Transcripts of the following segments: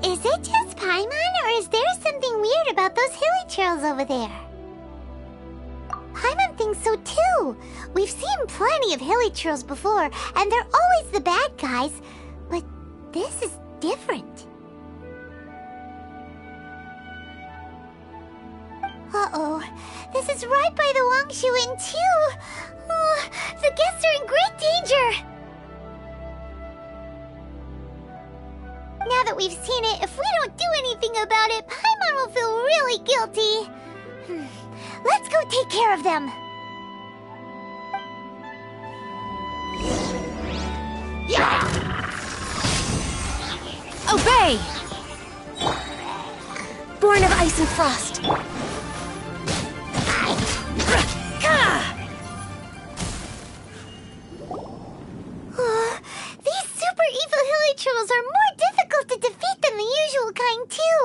Is it just Paimon, or is there something weird about those hilly trails over there? Paimon thinks so too. We've seen plenty of hilly trails before, and they're always the bad guys. But this is different. Uh-oh. This is right by the Wangshu Inn too. Oh, the guests are in great danger. Now that we've seen it, if we don't do anything about it, Paimon will feel really guilty. Let's go take care of them. Obey! Born of ice and frost. These super evil hilly trolls are more difficult to defeat than the usual kind, too.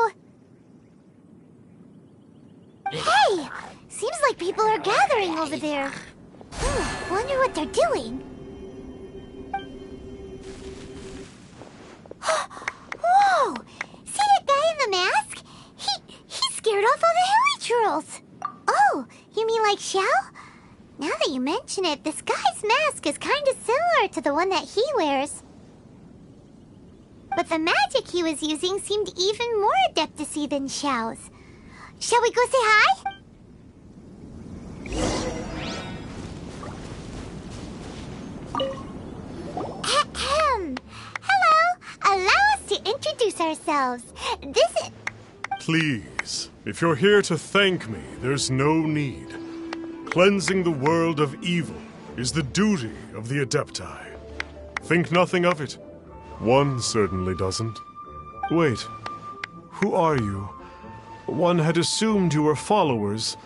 Hey! Seems like people are gathering over there. Wonder what they're doing. Whoa! See that guy in the mask? He scared off all the hilly trolls. Oh, you mean like Xiao? Now that you mention it, this guy's mask is kind of similar to the one that he wears. But the magic he was using seemed even more adeptus-y than Xiao's. Shall we go say hi? Ahem. Hello. Allow us to introduce ourselves. This is... Please, if you're here to thank me, there's no need. Cleansing the world of evil is the duty of the Adepti. Think nothing of it. One certainly doesn't. Wait, who are you? One had assumed you were followers,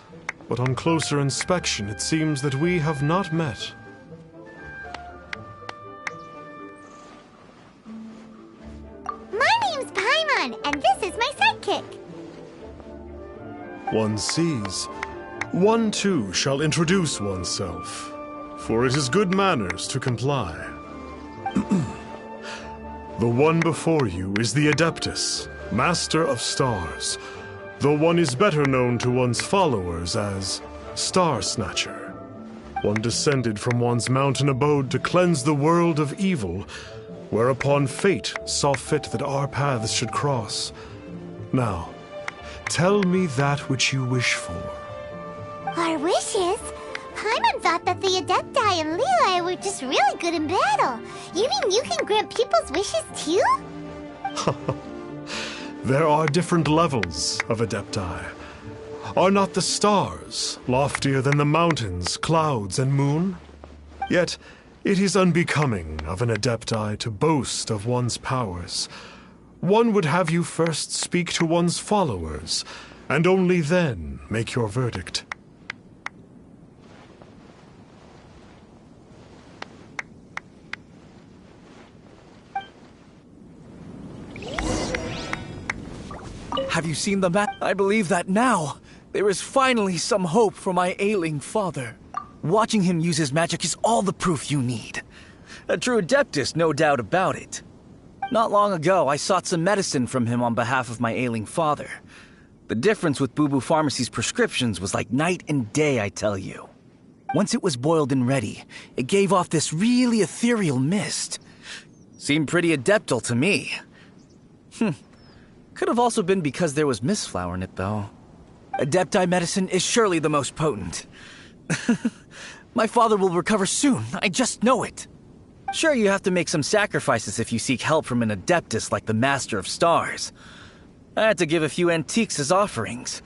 but on closer inspection it seems that we have not met. My name's Paimon, and this is my sidekick. One sees. One too shall introduce oneself, for it is good manners to comply. The one before you is the Adeptus, Master of Stars, though one is better known to one's followers as Star Snatcher. One descended from one's mountain abode to cleanse the world of evil, whereupon fate saw fit that our paths should cross. Now, tell me that which you wish for. Our wishes? Paimon thought that the Adepti and Leela were just really good in battle. You mean you can grant people's wishes too? There are different levels of Adepti. Are not the stars loftier than the mountains, clouds, and moon? Yet, it is unbecoming of an Adepti to boast of one's powers. One would have you first speak to one's followers, and only then make your verdict. Have you seen the map? I believe that now there is finally some hope for my ailing father. Watching him use his magic is all the proof you need. A true Adeptus, no doubt about it. Not long ago, I sought some medicine from him on behalf of my ailing father. The difference with Boo Boo Pharmacy's prescriptions was like night and day, I tell you. Once it was boiled and ready, it gave off this really ethereal mist. Seemed pretty adeptal to me. Could have also been because there was mistflower in it, though. Adepti medicine is surely the most potent. My father will recover soon, I just know it. Sure, you have to make some sacrifices if you seek help from an Adeptus like the Master of Stars. I had to give a few antiques as offerings.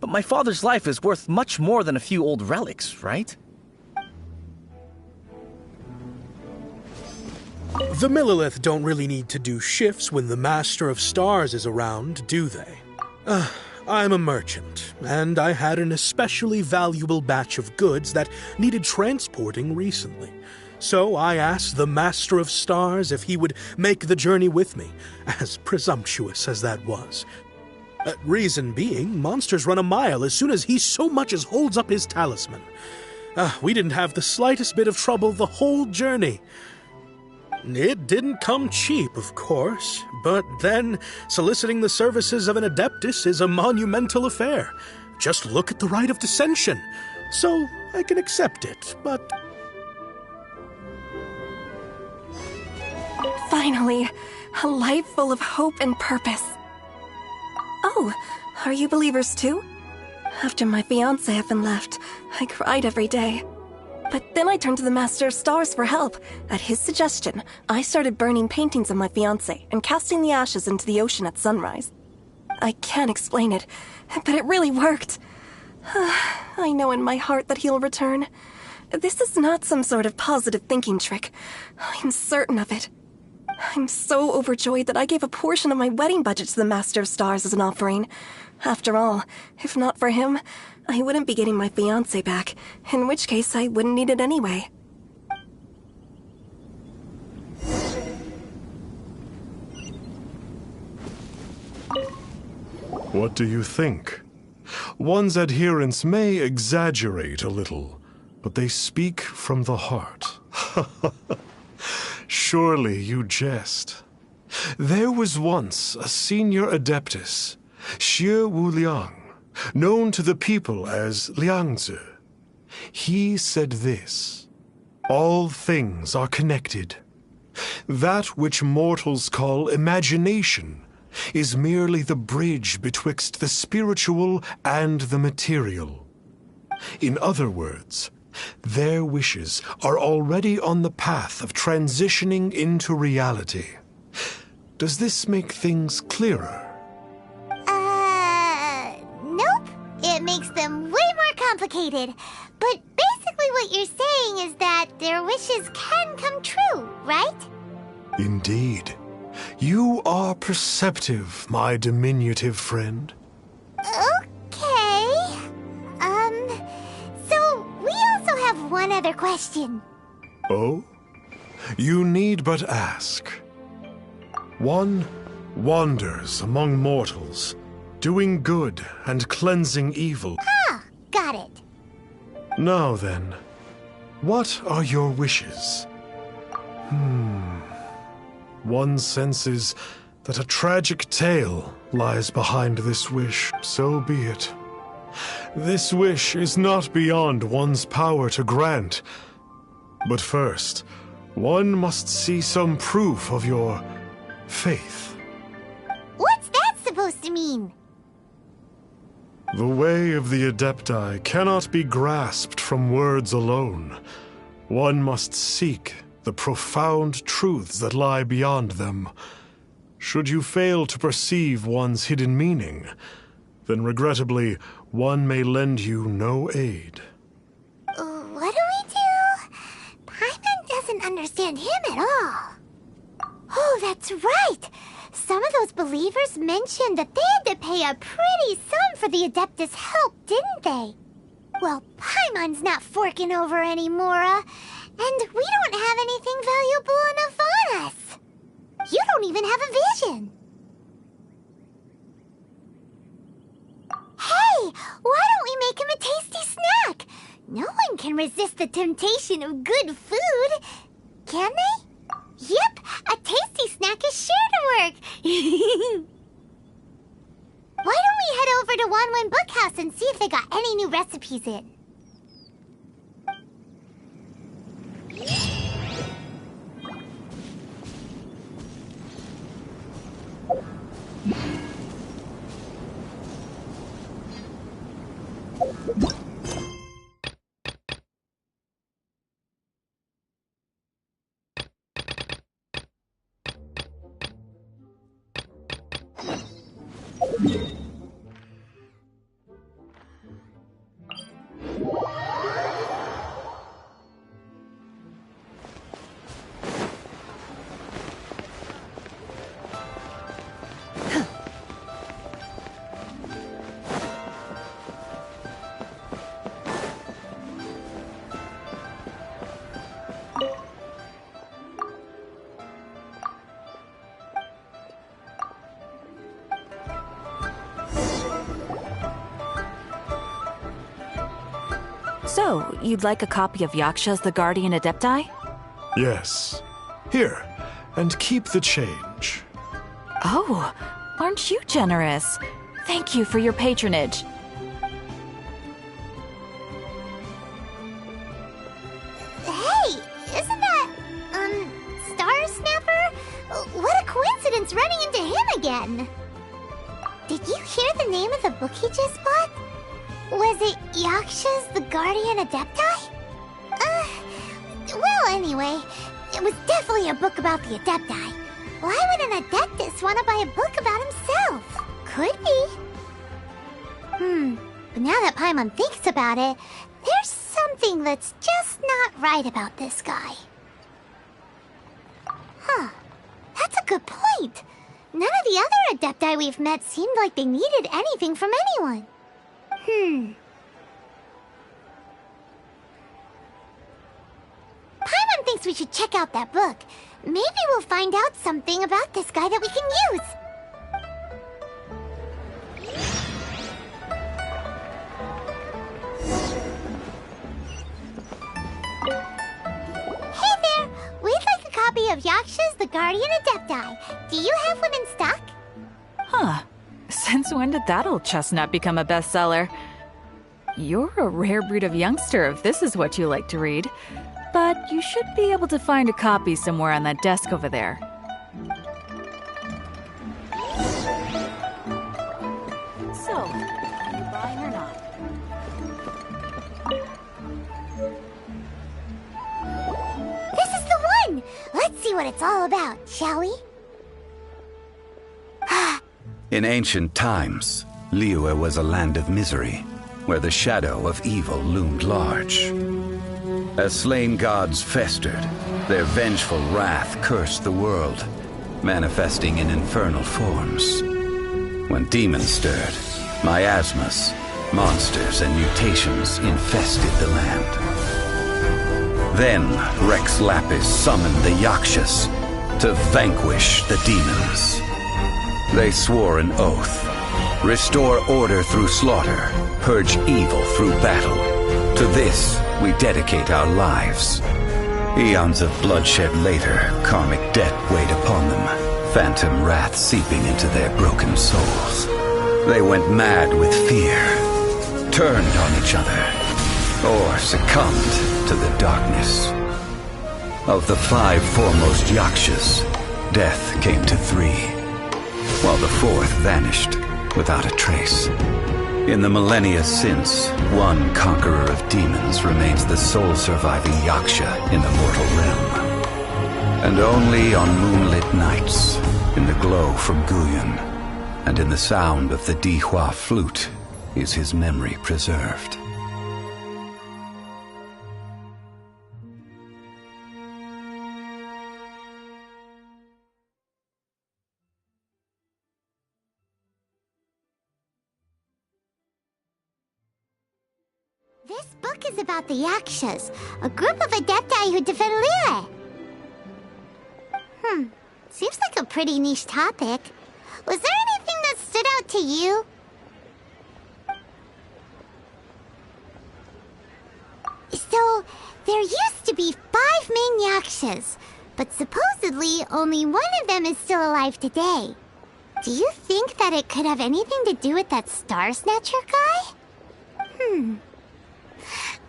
But my father's life is worth much more than a few old relics, right? The Millilith don't really need to do shifts when the Master of Stars is around, do they? I'm a merchant, and I had an especially valuable batch of goods that needed transporting recently. So I asked the Master of Stars if he would make the journey with me, as presumptuous as that was. Reason being, monsters run a mile as soon as he so much as holds up his talisman. We didn't have the slightest bit of trouble the whole journey. It didn't come cheap, of course, but then soliciting the services of an Adeptus is a monumental affair. Just look at the rite of dissension. So I can accept it, but... Finally, a life full of hope and purpose. Oh, are you believers too? After my fiancé had been left, I cried every day. But then I turned to the Master of Stars for help. At his suggestion, I started burning paintings of my fiancé and casting the ashes into the ocean at sunrise. I can't explain it, but it really worked. I know in my heart that he'll return. This is not some sort of positive thinking trick. I'm certain of it. I'm so overjoyed that I gave a portion of my wedding budget to the Master of Stars as an offering. After all, if not for him, I wouldn't be getting my fiancé back, in which case I wouldn't need it anyway. What do you think? One's adherents may exaggerate a little, but they speak from the heart. Surely you jest. There was once a senior adeptus, Xie Wuliang, known to the people as Liangzi. He said this: all things are connected. That which mortals call imagination is merely the bridge betwixt the spiritual and the material. In other words, their wishes are already on the path of transitioning into reality. Does this make things clearer? Nope. It makes them way more complicated. But basically what you're saying is that their wishes can come true, right? Indeed. You are perceptive, my diminutive friend. Okay. So we also have one other question. Oh? You need but ask. One wanders among mortals, doing good and cleansing evil. Ah, got it. Now then, what are your wishes? One senses that a tragic tale lies behind this wish. So be it. This wish is not beyond one's power to grant. But first, one must see some proof of your faith. What's that supposed to mean? The way of the Adepti cannot be grasped from words alone. One must seek the profound truths that lie beyond them. Should you fail to perceive one's hidden meaning, then regrettably, one may lend you no aid. What do we do? Paimon doesn't understand him at all. Oh, that's right! Some of those believers mentioned that they had to pay a pretty sum for the Adeptus' help, didn't they? Well, Paimon's not forking over anymore, and we don't have anything valuable enough on us. You don't even have a vision. Hey, why don't we make him a tasty snack? No one can resist the temptation of good food, can they? Yep, a tasty snack is sure to work. Why don't we head over to Wanwen Bookhouse and see if they got any new recipes in? So, you'd like a copy of Yaksha's The Guardian Adepti? Yes. Here, and keep the change. Oh, aren't you generous? Thank you for your patronage. Hey, isn't that, Star Snapper? What a coincidence running into him again! Did you hear the name of the book he just bought? Was it Yaksha's The Guardian Adepti? Well, anyway, it was definitely a book about the Adepti. Why would an Adeptus want to buy a book about himself? Could be. But now that Paimon thinks about it, there's something that's just not right about this guy. Huh. That's a good point. None of the other Adepti we've met seemed like they needed anything from anyone. Paimon thinks we should check out that book. Maybe we'll find out something about this guy that we can use. Hey there! We'd like a copy of Yaksha's The Guardian Adepti. Do you have one in stock? Huh. Since when did that old chestnut become a bestseller? You're a rare breed of youngster if this is what you like to read. But you should be able to find a copy somewhere on that desk over there. So, are you buying or not? This is the one! Let's see what it's all about, shall we? In ancient times, Liyue was a land of misery, where the shadow of evil loomed large. As slain gods festered, their vengeful wrath cursed the world, manifesting in infernal forms. When demons stirred, miasmas, monsters, and mutations infested the land. Then Rex Lapis summoned the Yakshas to vanquish the demons. They swore an oath: restore order through slaughter, purge evil through battle. To this, we dedicate our lives. Eons of bloodshed later, karmic debt weighed upon them, phantom wrath seeping into their broken souls. They went mad with fear, turned on each other, or succumbed to the darkness. Of the 5 foremost Yakshas, death came to 3, while the 4th vanished without a trace. In the millennia since, one conqueror of demons remains the sole surviving Yaksha in the mortal realm. And only on moonlit nights, in the glow from Guyon, and in the sound of the Dihua flute, is his memory preserved. This book is about the Yakshas, a group of Adepti who defend Liyue. Seems like a pretty niche topic. Was there anything that stood out to you? So, there used to be 5 main Yakshas, but supposedly only one of them is still alive today. Do you think that it could have anything to do with that Star Snatcher guy?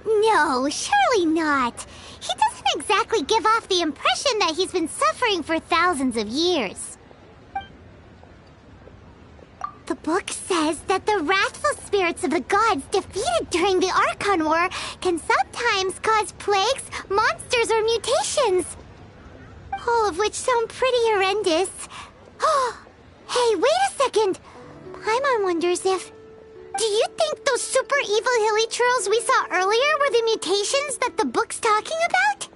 No, surely not. He doesn't exactly give off the impression that he's been suffering for thousands of years. The book says that the wrathful spirits of the gods defeated during the Archon War can sometimes cause plagues, monsters, or mutations. All of which sound pretty horrendous. Hey, wait a second! Paimon wonders if... Do you think those super evil hilly churls we saw earlier were the mutations that the book's talking about?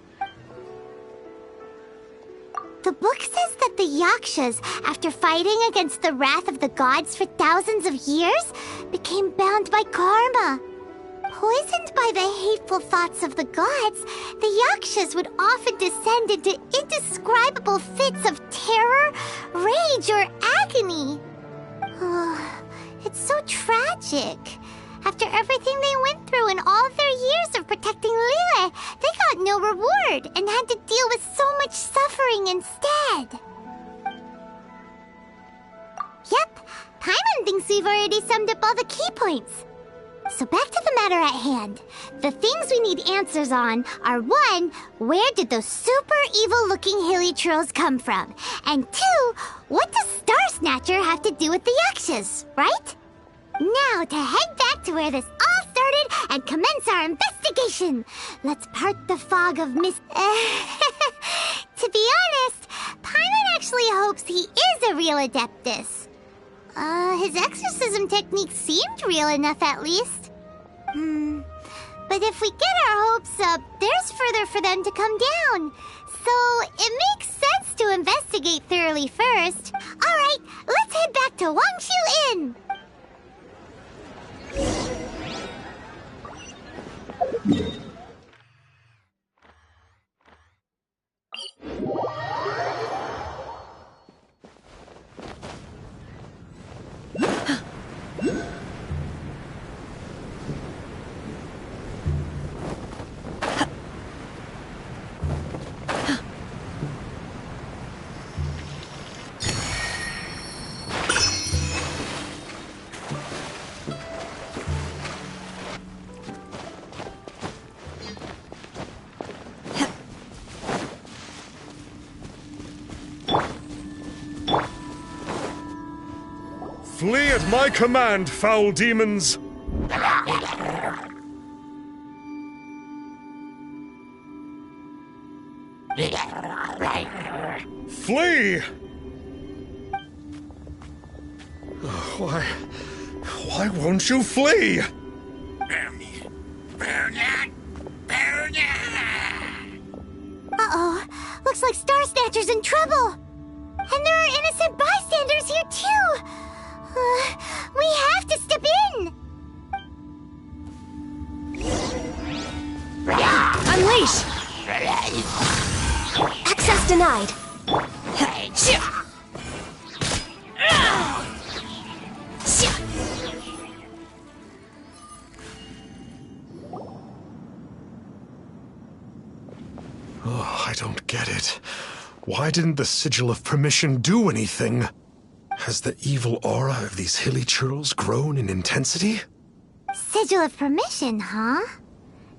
The book says that the Yakshas, after fighting against the wrath of the gods for thousands of years, became bound by karma. Poisoned by the hateful thoughts of the gods, the Yakshas would often descend into indescribable fits of terror, rage, or agony. It's so tragic. After everything they went through in all their years of protecting Liyue, they got no reward and had to deal with so much suffering instead. Yep, Paimon thinks we've already summed up all the key points. So back to the matter at hand. The things we need answers on are 1, where did those super evil-looking hilichurls come from? And 2, what does Star Snatcher have to do with the Yakshas, right? Now to head back to where this all started and commence our investigation. Let's part the fog of To be honest, Paimon actually hopes he is a real Adeptus. His exorcism technique seemed real enough at least. But if we get our hopes up, there's further for them to come down. So it makes sense to investigate thoroughly first. Alright, let's head back to Wangshu Inn. Flee at my command, foul demons! Flee! Why won't you flee? Uh-oh, looks like Star Snatcher's in trouble. And there are innocent bystanders here too. We have to step in! Unleash! Access denied. Oh, I don't get it. Why didn't the Sigil of Permission do anything? Has the evil aura of these hilichurls grown in intensity? Sigil of Permission, huh?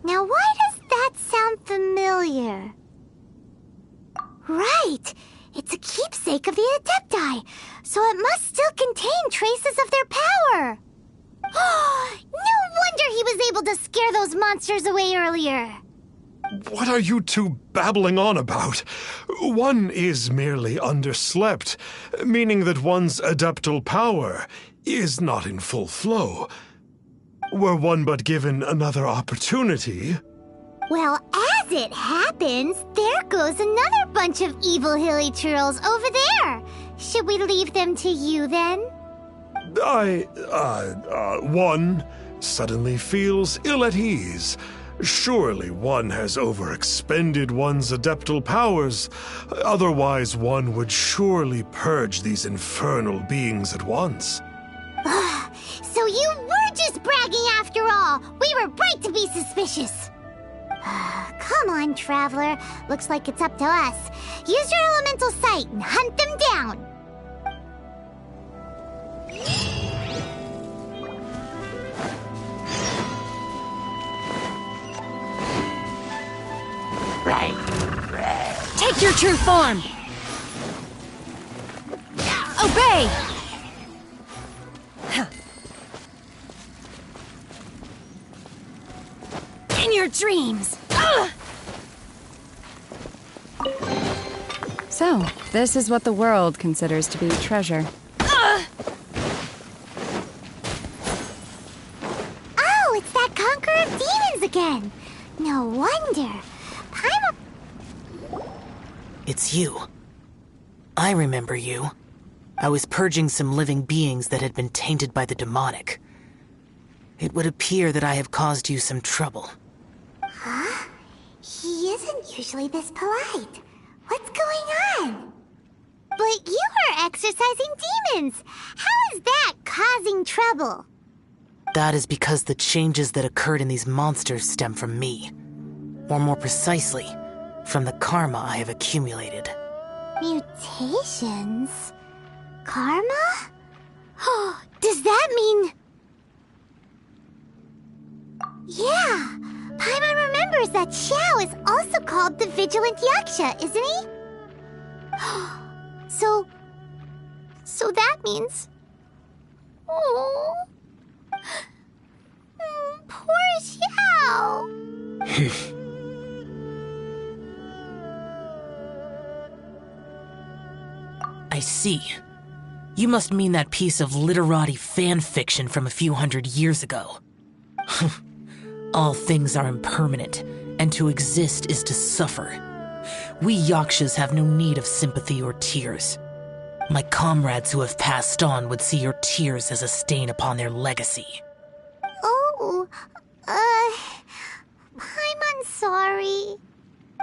Now why does that sound familiar? Right! It's a keepsake of the Adepti, so it must still contain traces of their power! No wonder he was able to scare those monsters away earlier! What are you two babbling on about? One is merely underslept, meaning that one's adeptal power is not in full flow. Were one but given another opportunity... Well, as it happens, there goes another bunch of evil hilichurls over there. Should we leave them to you, then? One suddenly feels ill at ease. Surely one has overexpended one's adeptal powers. Otherwise, one would surely purge these infernal beings at once. So you were just bragging after all. We were right to be suspicious. Come on, Traveler. Looks like it's up to us. Use your elemental sight and hunt them down. Take your true form! Obey! In your dreams! So, this is what the world considers to be treasure. Oh, it's that Conqueror of Demons again. No wonder. It's you. I remember you. I was purging some living beings that had been tainted by the demonic. It would appear that I have caused you some trouble. Huh? He isn't usually this polite. What's going on? But you are exorcising demons. How is that causing trouble? that is because the changes that occurred in these monsters stem from me. Or more precisely, from the karma I have accumulated. Mutations? Karma? Oh, does that mean... Yeah! Paimon remembers that Xiao is also called the Vigilant Yaksha, isn't he? So that means... Oh... Poor Xiao! I see. You must mean that piece of literati fan fiction from a few hundred years ago. All things are impermanent, and to exist is to suffer. We Yakshas have no need of sympathy or tears. My comrades who have passed on would see your tears as a stain upon their legacy. Oh, I'm sorry.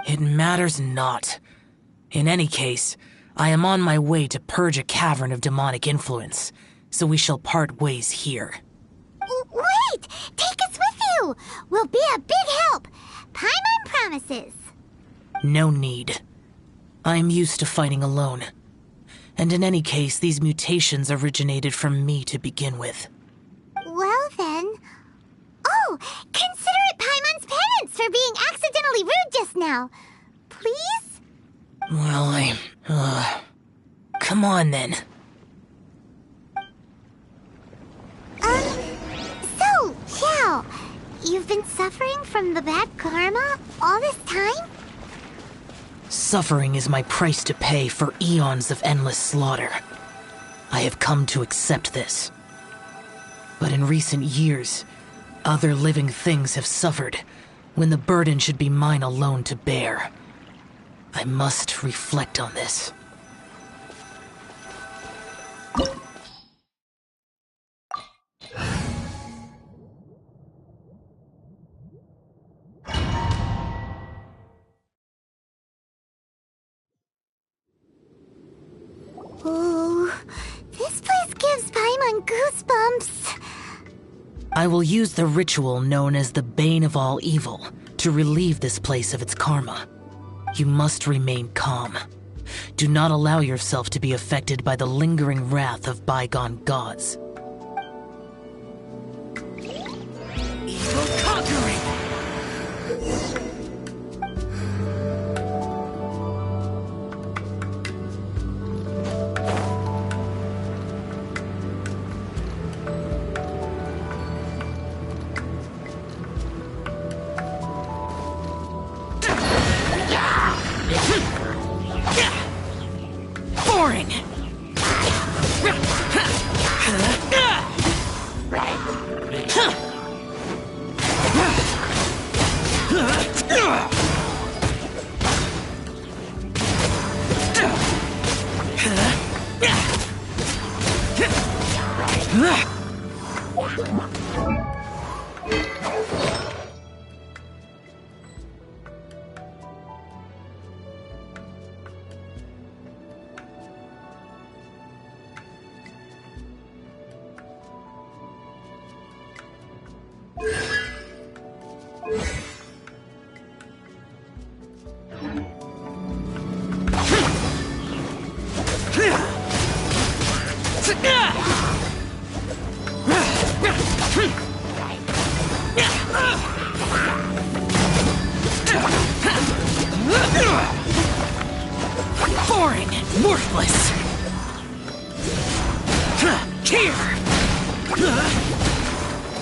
It matters not. In any case, I am on my way to purge a cavern of demonic influence, so we shall part ways here. Wait! Take us with you! We'll be a big help! Paimon promises! No need. I am used to fighting alone. And in any case, these mutations originated from me to begin with. Well then... Oh! Consider it Paimon's penance for being accidentally rude just now! Please? Well, come on then. So, Xiao, you've been suffering from the bad karma all this time? Suffering is my price to pay for eons of endless slaughter. I have come to accept this. But in recent years, other living things have suffered, when the burden should be mine alone to bear. I must reflect on this. Ooh, this place gives Paimon goosebumps. I will use the ritual known as the Bane of All Evil to relieve this place of its karma. You must remain calm. Do not allow yourself to be affected by the lingering wrath of bygone gods. Evil conquering! Boring! Boring! Worthless! Here!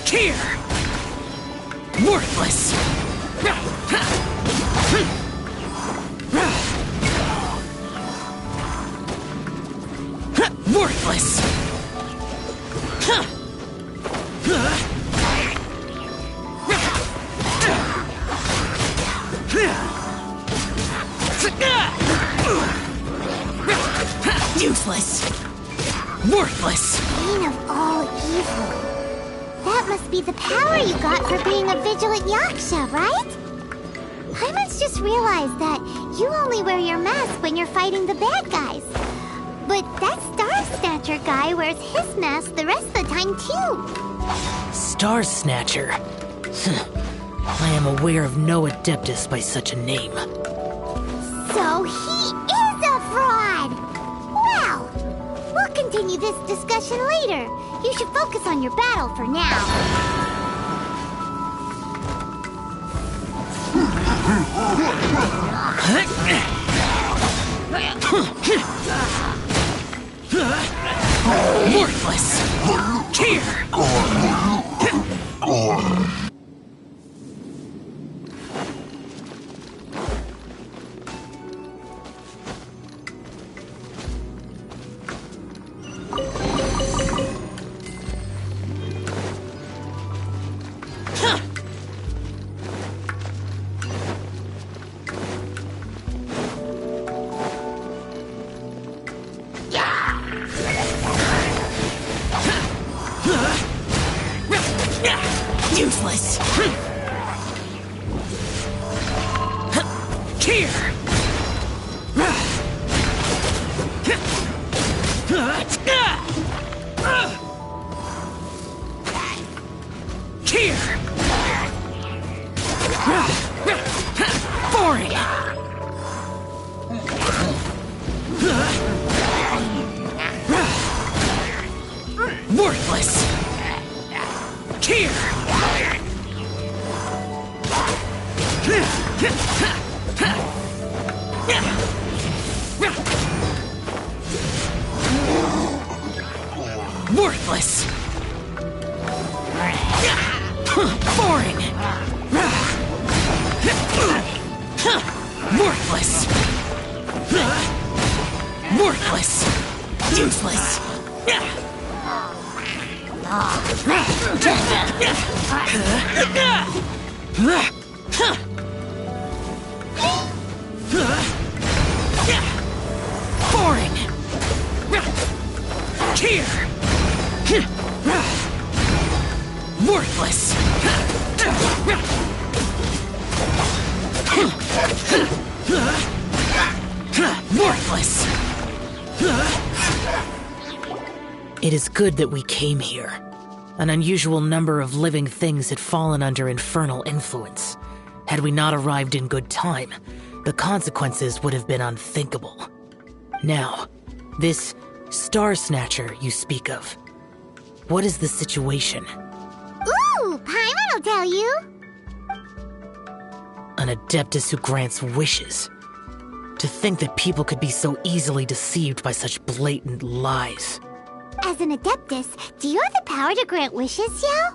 Here! Worthless! Worthless! Useless! Worthless! Bane of all evil. That must be the power you got for being a vigilant Yaksha, right? I must just realize that you only wear your mask when you're fighting the bad guys. But that Star Snatcher guy wears his mask the rest of the time, too. Star Snatcher. I am aware of no Adeptus by such a name. So he is a fraud! Well, we'll continue this discussion later. You should focus on your battle for now. Worthless! Here! Useless! Here! Here! Boring! Worthless! Here! Worthless! Boring! Worthless! Worthless! Useless! Boring! Here! Worthless! Worthless! It is good that we came here. An unusual number of living things had fallen under infernal influence. Had we not arrived in good time, the consequences would have been unthinkable. Now, this Star Snatcher you speak of, what is the situation? Ooh, Paimon will tell you. An Adeptus who grants wishes. To think that people could be so easily deceived by such blatant lies. As an Adeptus, do you have the power to grant wishes, Yao?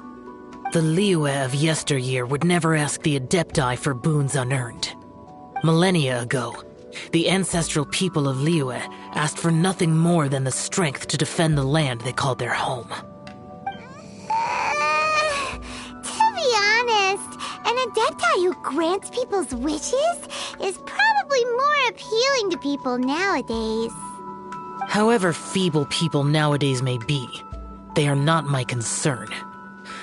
The Liyue of yesteryear would never ask the Adepti for boons unearned. Millennia ago, the ancestral people of Liyue asked for nothing more than the strength to defend the land they called their home. To be honest, an Adepti who grants people's wishes is probably more appealing to people nowadays. However feeble people nowadays may be, they are not my concern.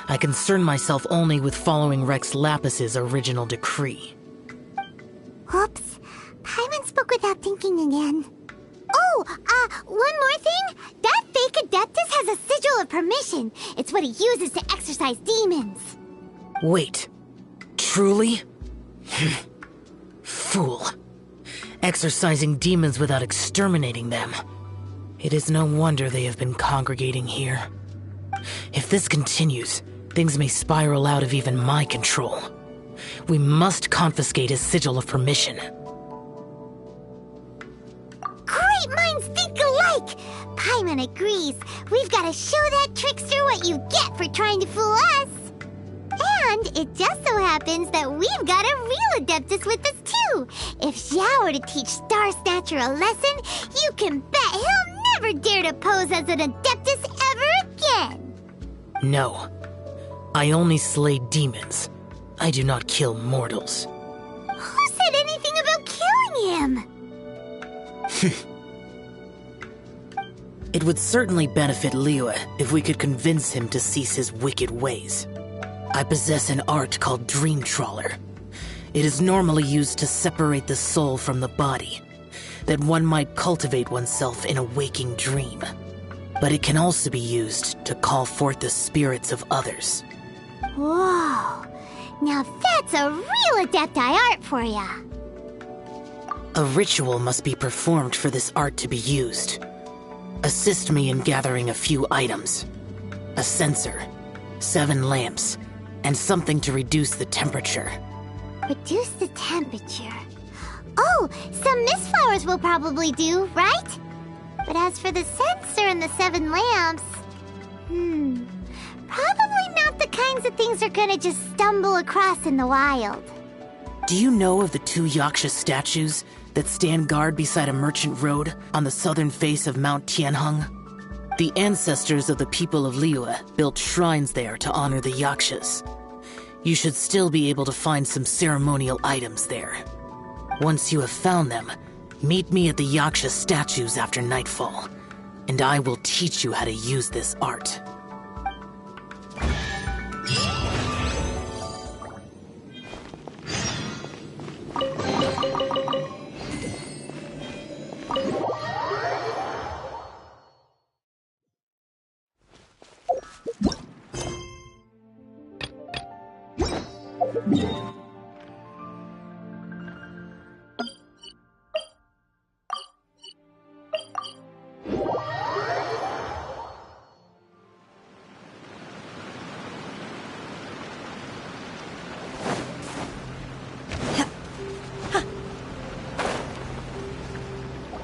I concern myself only with following Rex Lapis's original decree. Whoops. Paimon spoke without thinking again. Oh, one more thing. That fake Adeptus has a sigil of permission. It's what he uses to exorcise demons. Wait. Truly? Fool. Exorcising demons without exterminating them. It is no wonder they have been congregating here. If this continues, things may spiral out of even my control. We must confiscate his sigil of permission. Great minds think alike! Paimon agrees. We've got to show that trickster what you get for trying to fool us. And it just so happens that we've got a real Adeptus with us too. If Xiao were to teach Star Snatcher a lesson, you can bet he'll never dare to pose as an Adeptus ever again. No. I only slay demons. I do not kill mortals. Who said anything about killing him? It would certainly benefit Liyue if we could convince him to cease his wicked ways. I possess an art called Dream Trawler. It is normally used to separate the soul from the body, that one might cultivate oneself in a waking dream. but it can also be used to call forth the spirits of others. Whoa. Now that's a real Adepti art for ya. A ritual must be performed for this art to be used. Assist me in gathering a few items. A censer, 7 lamps, and something to reduce the temperature. Reduce the temperature. Oh, some mist flowers will probably do, right? But as for the censer and the 7 lamps... probably not the kinds of things they're gonna just stumble across in the wild. Do you know of the 2 Yaksha statues that stand guard beside a merchant road on the southern face of Mount Tianheng? The ancestors of the people of Liyue built shrines there to honor the Yakshas. You should still be able to find some ceremonial items there. Once you have found them, meet me at the Yaksha statues after nightfall, and I will teach you how to use this art.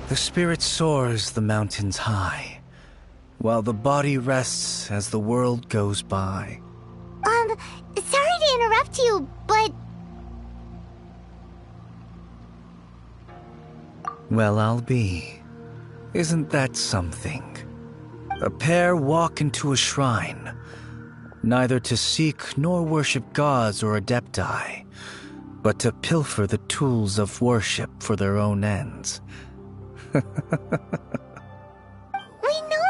The spirit soars the mountains high, while the body rests as the world goes by. Sorry to interrupt you, but... Well, I'll be. Isn't that something? A pair walk into a shrine, neither to seek nor worship gods or adepti, but to pilfer the tools of worship for their own ends. We know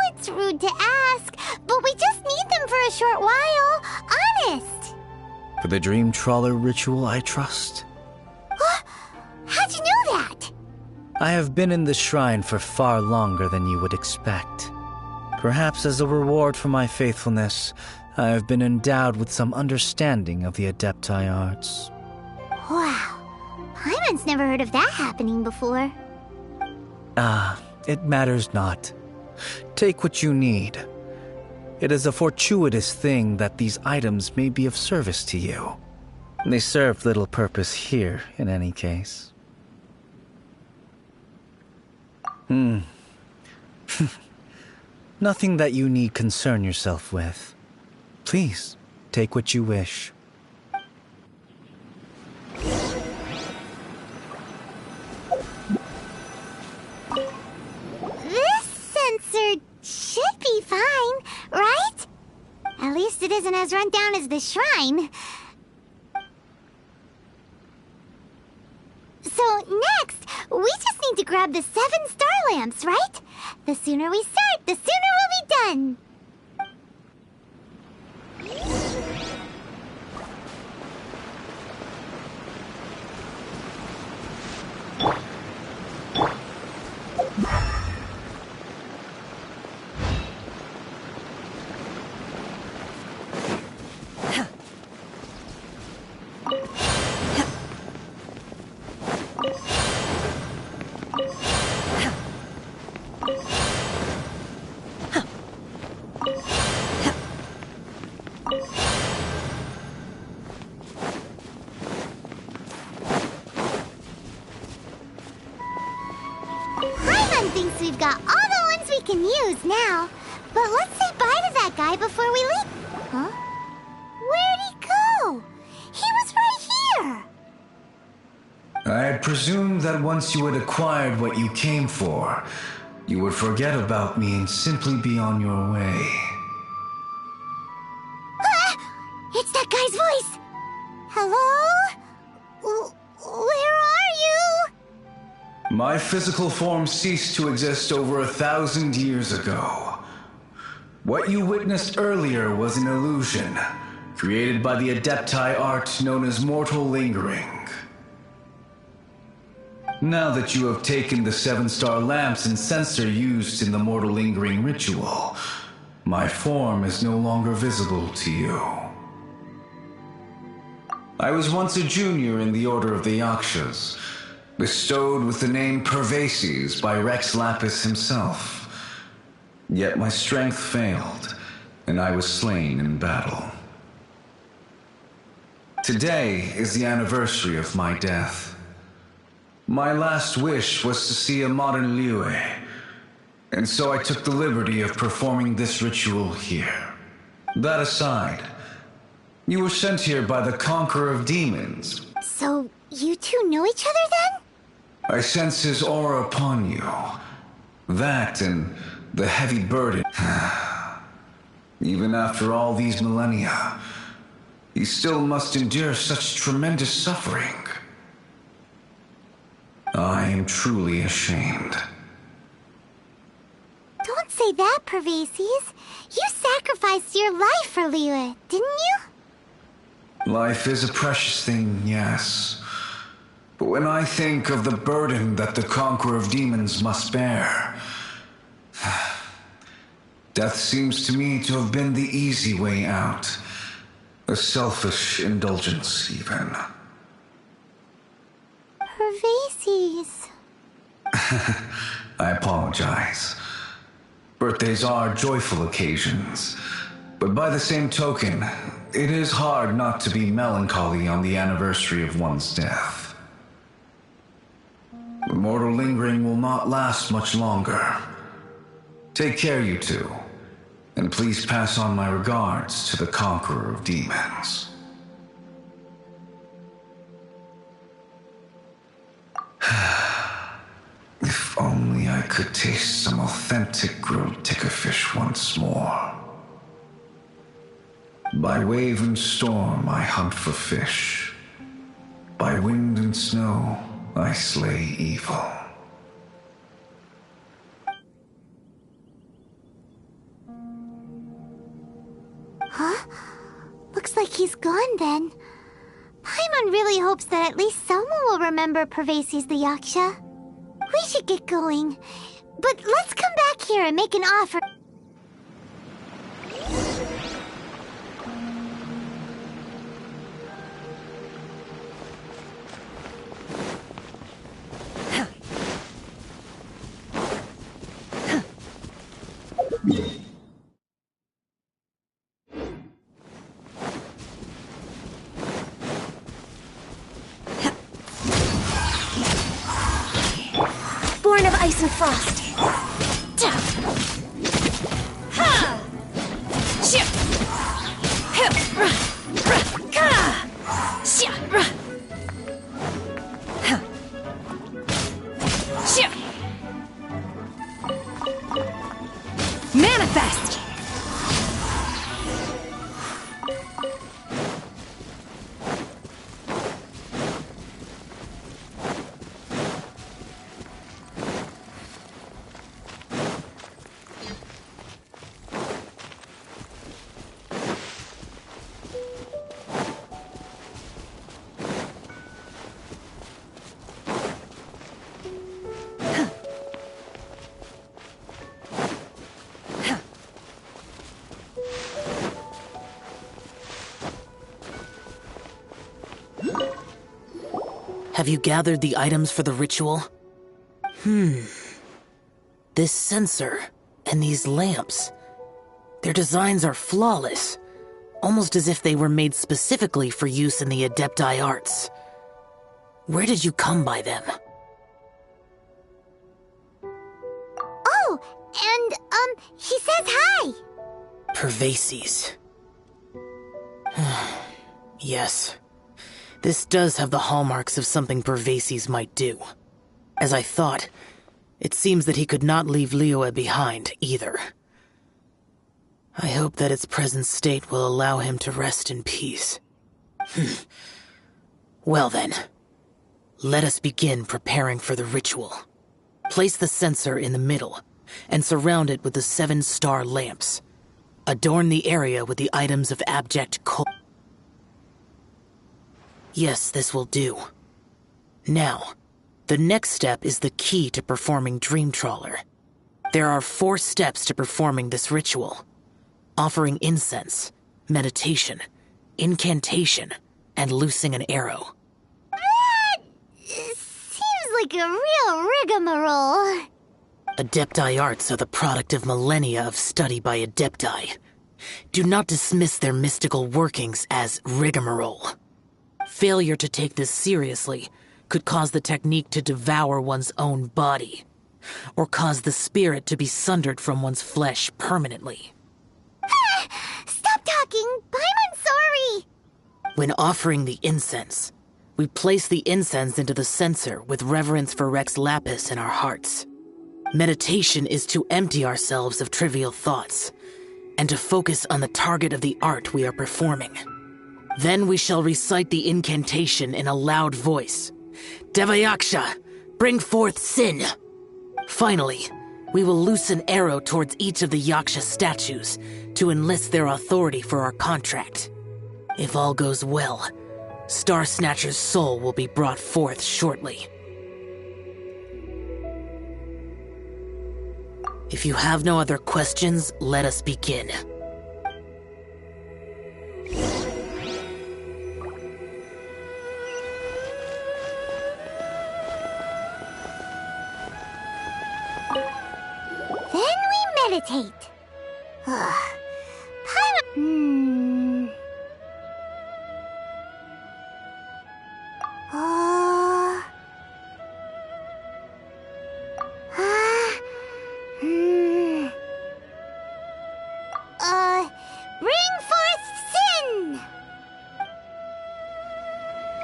it's rude to ask, but we just need them for a short while. Honest. For the Dream Trawler ritual, I trust. How'd you know that? I have been in the shrine for far longer than you would expect. Perhaps as a reward for my faithfulness, I have been endowed with some understanding of the Adepti arts. Wow. Paimon's never heard of that happening before. It matters not. Take what you need. It is a fortuitous thing that these items may be of service to you. They serve little purpose here, in any case. Nothing that you need concern yourself with. Please, take what you wish. This sensor should be fine, right? At least it isn't as run down as the shrine. So next, we just need to grab the 7 star lamps, right? The sooner we start, the sooner we'll be done. Thinks we've got all the ones we can use now. But let's say bye to that guy before we leave. Huh? Where'd he go? He was right here. I presumed that once you had acquired what you came for, you would forget about me and simply be on your way. It's that guy's voice. Hello? Where are you? My physical form ceased to exist over 1,000 years ago. What you witnessed earlier was an illusion, created by the Adepti art known as mortal lingering. Now that you have taken the 7-star lamps and censer used in the mortal lingering ritual, my form is no longer visible to you. I was once a junior in the Order of the Yakshas, bestowed with the name Pervases by Rex Lapis himself. Yet my strength failed, and I was slain in battle. Today is the anniversary of my death. My last wish was to see a modern Liyue, and so I took the liberty of performing this ritual here. That aside, you were sent here by the Conqueror of Demons. So, you two know each other then? I sense his aura upon you. That and the heavy burden. Even after all these millennia, he still must endure such tremendous suffering. I am truly ashamed. Don't say that, Pervases. You sacrificed your life for Liyue, didn't you? Life is a precious thing, yes. But when I think of the burden that the Conqueror of Demons must bear, death seems to me to have been the easy way out. A selfish indulgence, even. Pervases. I apologize. Birthdays are joyful occasions, but by the same token, it is hard not to be melancholy on the anniversary of one's death. The mortal lingering will not last much longer. Take care, you two, and please pass on my regards to the Conqueror of Demons. If only I could taste some authentic grilled tickerfish once more. By wave and storm I hunt for fish. By wind and snow I slay evil. Huh? Looks like he's gone then. Paimon really hopes that at least someone will remember Pervases the Yaksha. We should get going. But let's come back here and make an offer. Born of ice and frost. Manifest! Have you gathered the items for the ritual? This censer and these lamps. Their designs are flawless, almost as if they were made specifically for use in the Adepti arts. Where did you come by them? Oh, and, he says hi! Pervases. Yes. This does have the hallmarks of something Pervases might do. As I thought, it seems that he could not leave Liyue behind, either. I hope that its present state will allow him to rest in peace. Well then, let us begin preparing for the ritual. Place the censer in the middle, and surround it with the 7-star lamps. Adorn the area with the items of abject cold. Yes, this will do. Now, The next step is the key to performing Dream Trawler. There are 4 steps to performing this ritual: offering incense, meditation, incantation, and loosing an arrow. That seems like a real rigmarole. Adepti arts are the product of millennia of study by Adepti. Do not dismiss their mystical workings as rigmarole. Failure to take this seriously could cause the technique to devour one's own body, or cause the spirit to be sundered from one's flesh permanently. Stop talking! I'm sorry! When offering the incense, we place the incense into the censer with reverence for Rex Lapis in our hearts. Meditation is to empty ourselves of trivial thoughts, and to focus on the target of the art we are performing. Then we shall recite the incantation in a loud voice. Devayaksha, bring forth sin! Finally, we will loose an arrow towards each of the Yaksha statues to enlist their authority for our contract. If all goes well, Star Snatcher's soul will be brought forth shortly. If you have no other questions, let us begin. Then we meditate. Bring forth sin!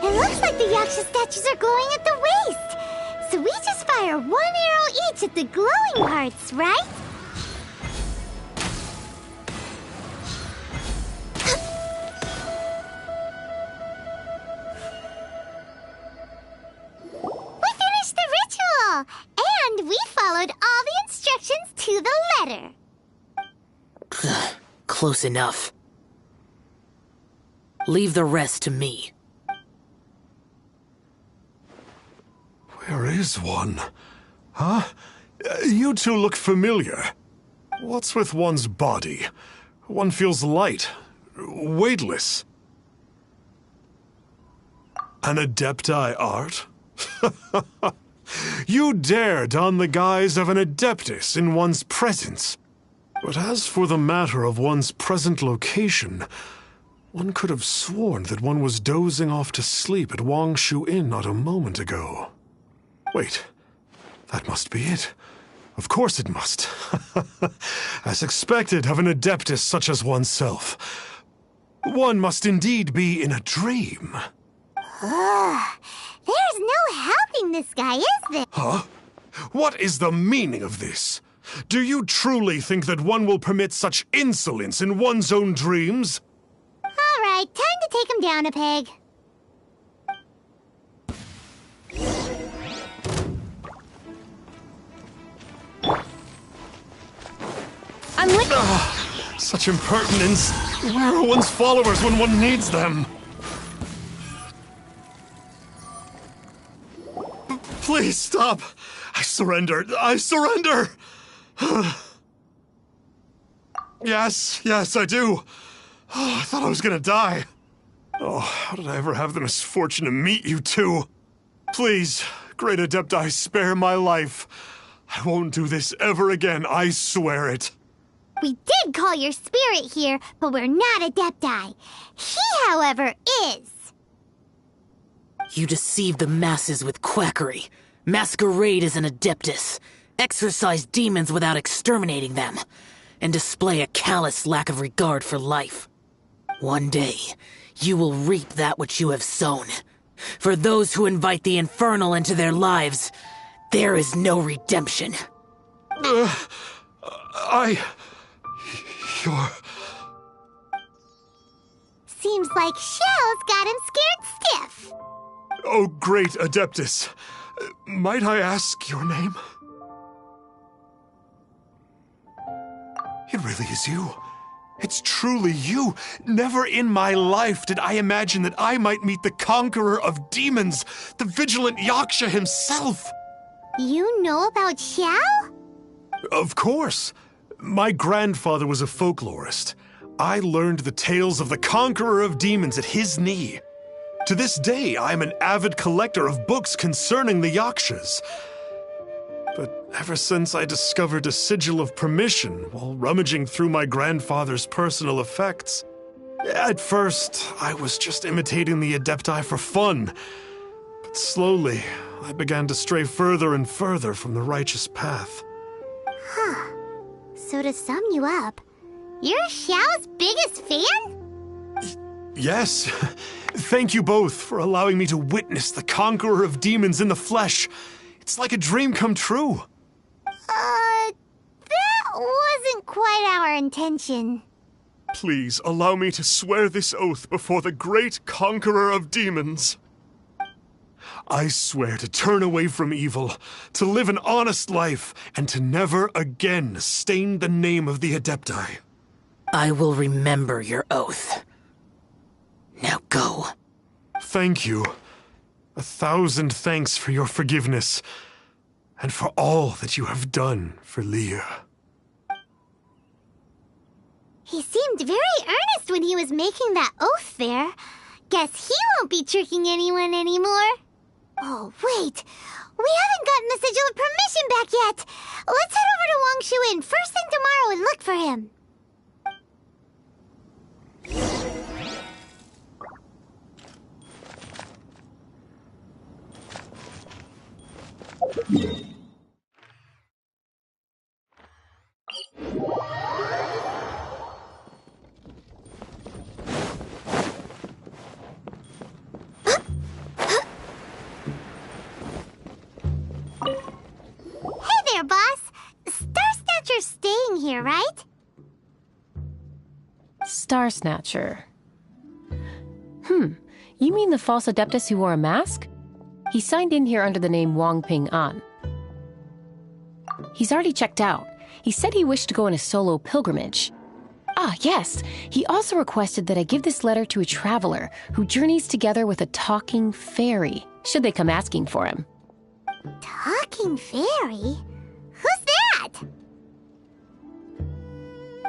It looks like the Yaksha statues are glowing at the waist. So we just fire 1 arrow each at the glowing parts, right? We finished the ritual! And we followed all the instructions to the letter. Close enough. Leave the rest to me. Where is one? Huh? You two look familiar. What's with one's body? One feels light, weightless. An Adepti art? You dare don the guise of an Adeptus in one's presence. But as for the matter of one's present location, one could have sworn that one was dozing off to sleep at Wangshu Inn not a moment ago. Wait, that must be it. Of course it must. As expected of an Adeptus such as oneself. One must indeed be in a dream. There's no helping this guy, is there? Huh? What is the meaning of this? Do you truly think that one will permit such insolence in one's own dreams? All right, time to take him down a peg. I'm with Such impertinence. Where are one's followers when one needs them? Please stop. I surrender. I surrender. Yes, I do. Oh, I thought I was gonna die. Oh, how did I ever have the misfortune to meet you two? Please, Great Adepti, spare my life. I won't do this ever again, I swear it. We did call your spirit here, but we're not Adepti. He, however, is. You deceive the masses with quackery. Masquerade as an Adeptus. Exorcise demons without exterminating them. And display a callous lack of regard for life. One day, you will reap that which you have sown. For those who invite the infernal into their lives, there is no redemption. You're... Seems like Shell's got him scared stiff. Oh, great Adeptus. Might I ask your name? It really is you. It's truly you. Never in my life did I imagine that I might meet the conqueror of demons, the vigilant Yaksha himself. You know about Xiao? Of course. My grandfather was a folklorist. I learned the tales of the conqueror of demons at his knee. To this day, I'm an avid collector of books concerning the Yakshas. But ever since I discovered a sigil of permission while rummaging through my grandfather's personal effects, at first, I was just imitating the Adepti for fun. But slowly, I began to stray further and further from the righteous path. Huh. So to sum you up, you're Xiao's biggest fan? Yes. Thank you both for allowing me to witness the conqueror of demons in the flesh. It's like a dream come true. That wasn't quite our intention. Please allow me to swear this oath before the great conqueror of demons. I swear to turn away from evil, to live an honest life, and to never again stain the name of the Adepti. I will remember your oath. Now go. Thank you. 1,000 thanks for your forgiveness, and for all that you have done for Leah. He seemed very earnest when he was making that oath there. Guess he won't be tricking anyone anymore. Oh, wait. We haven't gotten the sigil of permission back yet. Let's head over to Wang Shuin first thing tomorrow and look for him. Hey there, boss. Star Snatcher's staying here, right? Star Snatcher. You mean the false Adeptus who wore a mask? He signed in here under the name Wang Ping An. He's already checked out. He said he wished to go on a solo pilgrimage. Ah, yes. He also requested that I give this letter to a traveler who journeys together with a talking fairy, should they come asking for him. Talking fairy? Who's that?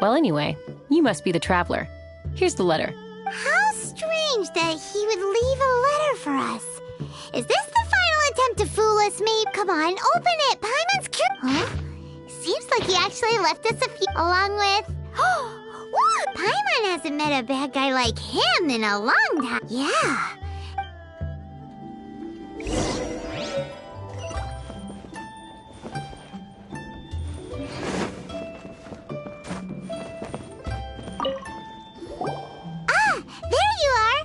Well, anyway, you must be the traveler. Here's the letter. How strange that he would leave a letter for us. Is this the final attempt to fool us, Mabe? Come on, open it. Paimon's Huh? Seems like he actually left us a few along with... What? Paimon hasn't met a bad guy like him in a long time. Yeah. There you are!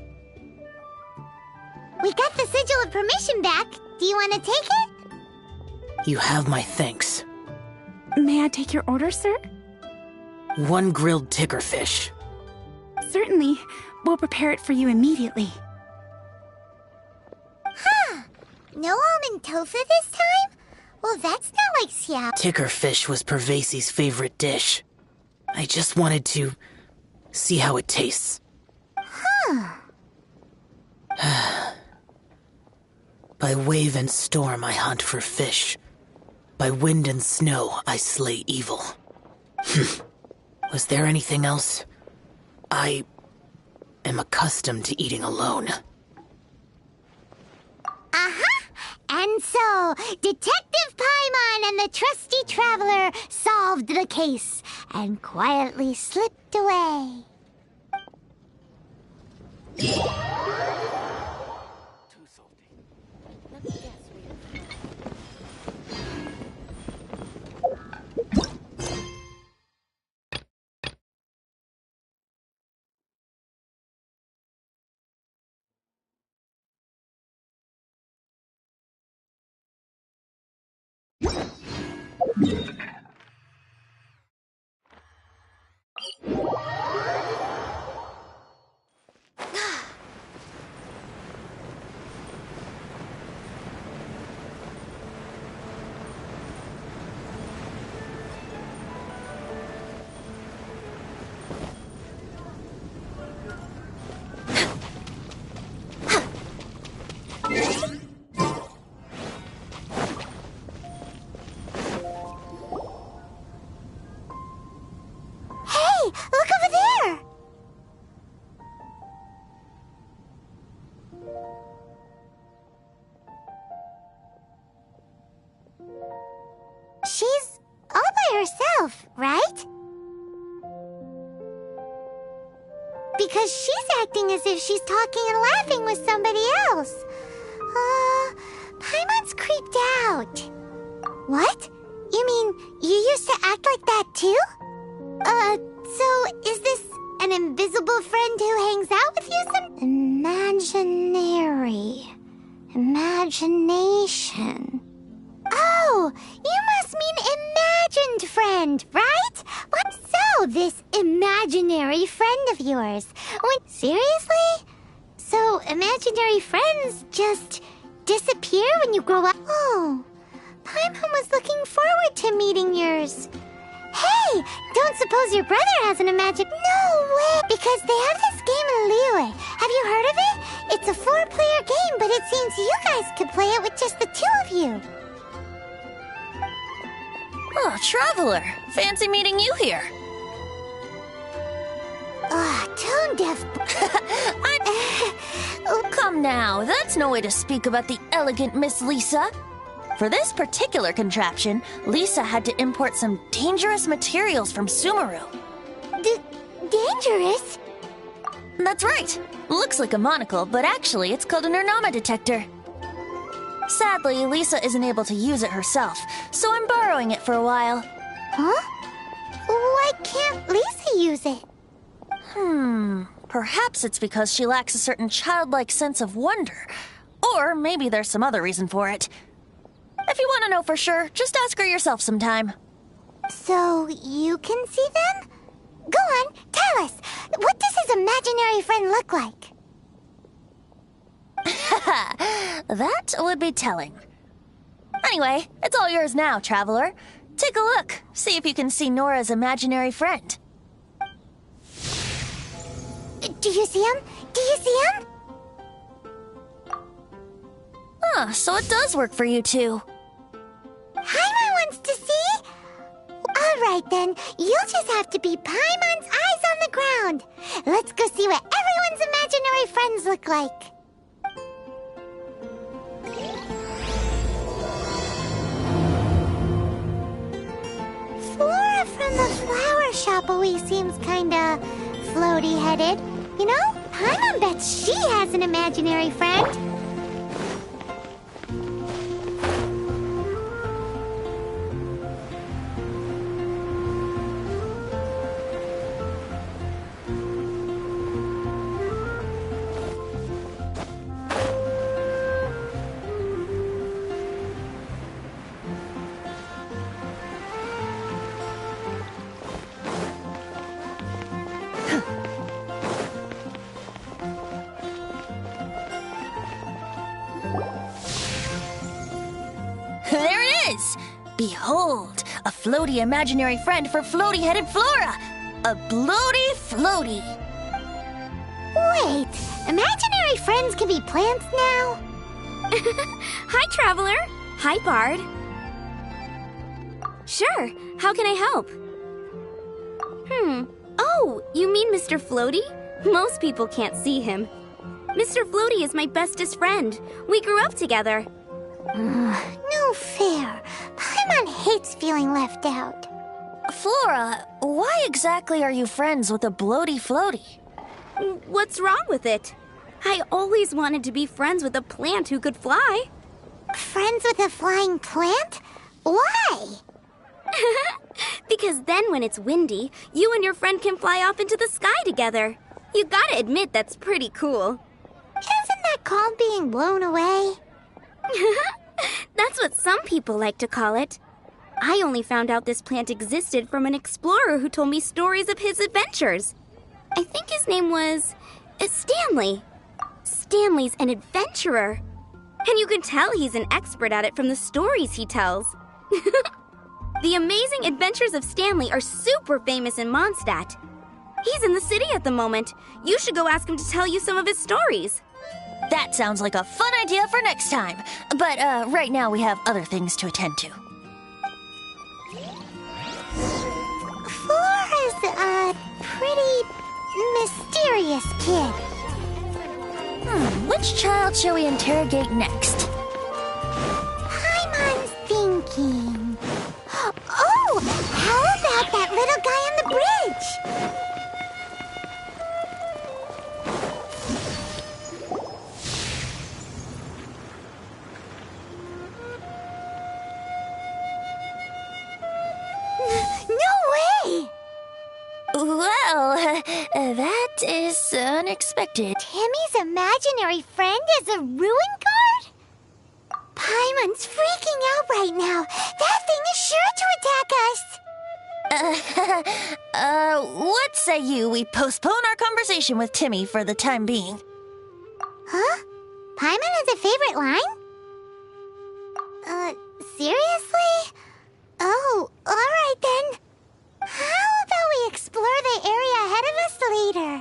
We got the sigil of permission back. Do you want to take it? You have my thanks. May I take your order, sir? 1 grilled ticker fish. Certainly. We'll prepare it for you immediately. Huh. No almond tofu this time? Well, that's not like Xiao. Ticker fish was Pervasi's favorite dish. I just wanted to see how it tastes. Huh. By wave and storm I hunt for fish. By wind and snow I slay evil. Was there anything else? I am accustomed to eating alone. Uh-huh. And so, Detective Paimon and the trusty traveler solved the case and quietly slipped away. herself, right? Because she's acting as if she's talking and laughing with somebody else. Paimon's creeped out. What? You mean you used to act like that too? So is this an invisible friend who hangs out with you Imagination. Oh, you must mean imagined friend, right? What? So, this imaginary friend of yours. Wait, seriously? So, imaginary friends just disappear when you grow up? Oh, Paimon was looking forward to meeting yours. Hey, don't suppose your brother has an imagine... No way! Because they have this game in Liyue. Have you heard of it? It's a 4-player game, but it seems you guys could play it with just the 2 of you. Oh, Traveler! Fancy meeting you here. Tone deaf... Come now, that's no way to speak about the elegant Miss Lisa. For this particular contraption, Lisa had to import some dangerous materials from Sumeru. Dangerous? That's right. Looks like a monocle, but actually it's called an Ernama detector. Sadly, Lisa isn't able to use it herself, so I'm borrowing it for a while. Huh? Why can't Lisa use it? Perhaps it's because she lacks a certain childlike sense of wonder. Or maybe there's some other reason for it. If you want to know for sure, just ask her yourself sometime. So, you can see them? Go on, tell us. What does his imaginary friend look like? That would be telling. Anyway, it's all yours now, Traveler. Take a look. See if you can see Nora's imaginary friend. Do you see him? Do you see him? So it does work for you two. Paimon wants to see? Alright then, you'll just have to be Paimon's eyes on the ground. Let's go see what everyone's imaginary friends look like. Flora from the flower shop always seems kinda floaty-headed. You know, Paimon bets she has an imaginary friend. There it is! Behold, a floaty imaginary friend for floaty-headed Flora! A bloaty floaty! Wait, imaginary friends can be plants now? Hi, Traveler. Hi, Bard. Sure, how can I help? Oh, you mean Mr. Floaty? Most people can't see him. Mr. Floaty is my bestest friend. We grew up together. No fair. Paimon hates feeling left out. Flora, why exactly are you friends with a bloaty floaty? What's wrong with it? I always wanted to be friends with a plant who could fly. Friends with a flying plant? Why? Because then when it's windy, you and your friend can fly off into the sky together. You gotta admit that's pretty cool. Isn't that called being blown away? That's what some people like to call it. I only found out this plant existed from an explorer who told me stories of his adventures. I think his name was Stanley. Stanley's an adventurer. And you can tell he's an expert at it from the stories he tells. The amazing adventures of Stanley are super famous in Mondstadt. He's in the city at the moment. You should go ask him to tell you some of his stories. That sounds like a fun idea for next time. But right now we have other things to attend to. Flora's a pretty mysterious kid. Which child shall we interrogate next? Paimon's thinking. Oh, how about Well, that is unexpected. Timmy's imaginary friend is a ruin guard? Paimon's freaking out right now. That thing is sure to attack us. What say you we postpone our conversation with Timmy for the time being? Huh? Paimon has a favorite line? Seriously? Oh, alright then. How about we explore the area ahead of us later?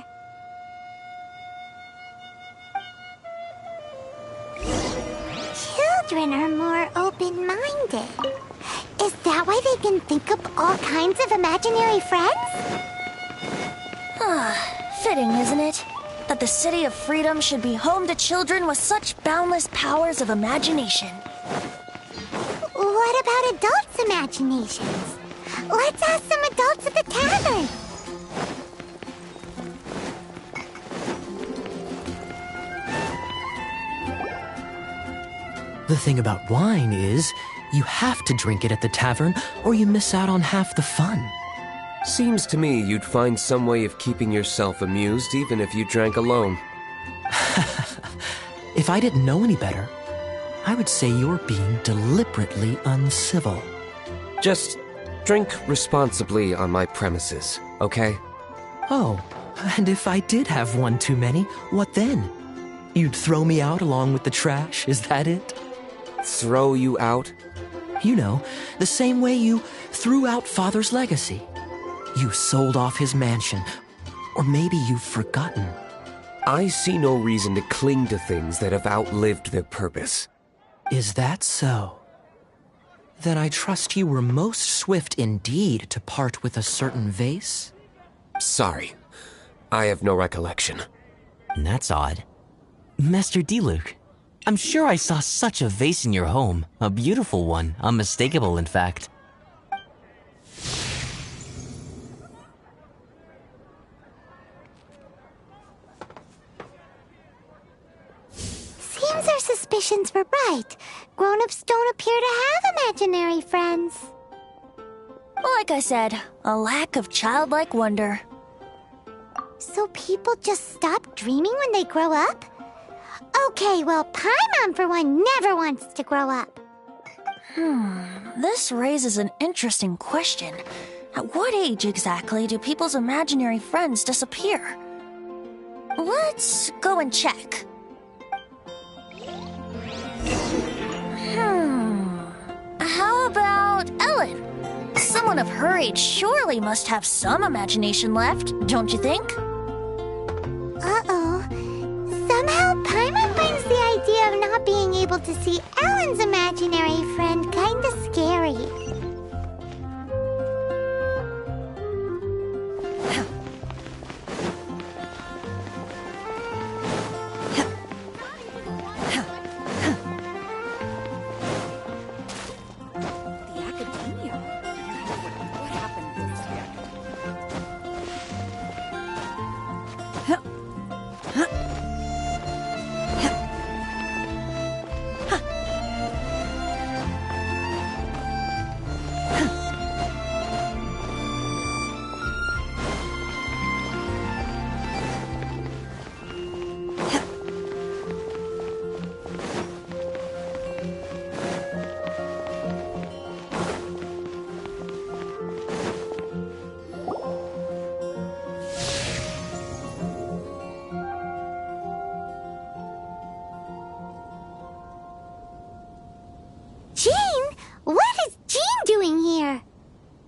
Children are more open-minded. Is that why they can think up all kinds of imaginary friends? Fitting, isn't it? That the City of Freedom should be home to children with such boundless powers of imagination. What about adults' imaginations? Let's ask some adults at the tavern. The thing about wine is, you have to drink it at the tavern or you miss out on half the fun. Seems to me you'd find some way of keeping yourself amused even if you drank alone. If I didn't know any better, I would say you're being deliberately uncivil. Just drink responsibly on my premises, okay? Oh, and if I did have one too many, what then? You'd throw me out along with the trash, is that it? Throw you out? You know, the same way you threw out Father's legacy. You sold off his mansion, or maybe you've forgotten. I see no reason to cling to things that have outlived their purpose. Is that so? Then I trust you were most swift indeed to part with a certain vase? Sorry, I have no recollection. That's odd. Master Diluc, I'm sure I saw such a vase in your home. A beautiful one, unmistakable in fact. Seems our suspicions were right. Grown-ups don't appear to have imaginary friends. Like I said, a lack of childlike wonder. So people just stop dreaming when they grow up? Okay, well, Paimon, for one, never wants to grow up. This raises an interesting question. At what age exactly do people's imaginary friends disappear? Let's go and check. How about Ellen? Someone of her age surely must have some imagination left, don't you think? Uh-oh. Somehow, Paimon finds the idea of not being able to see Ellen's imaginary friend kinda scary.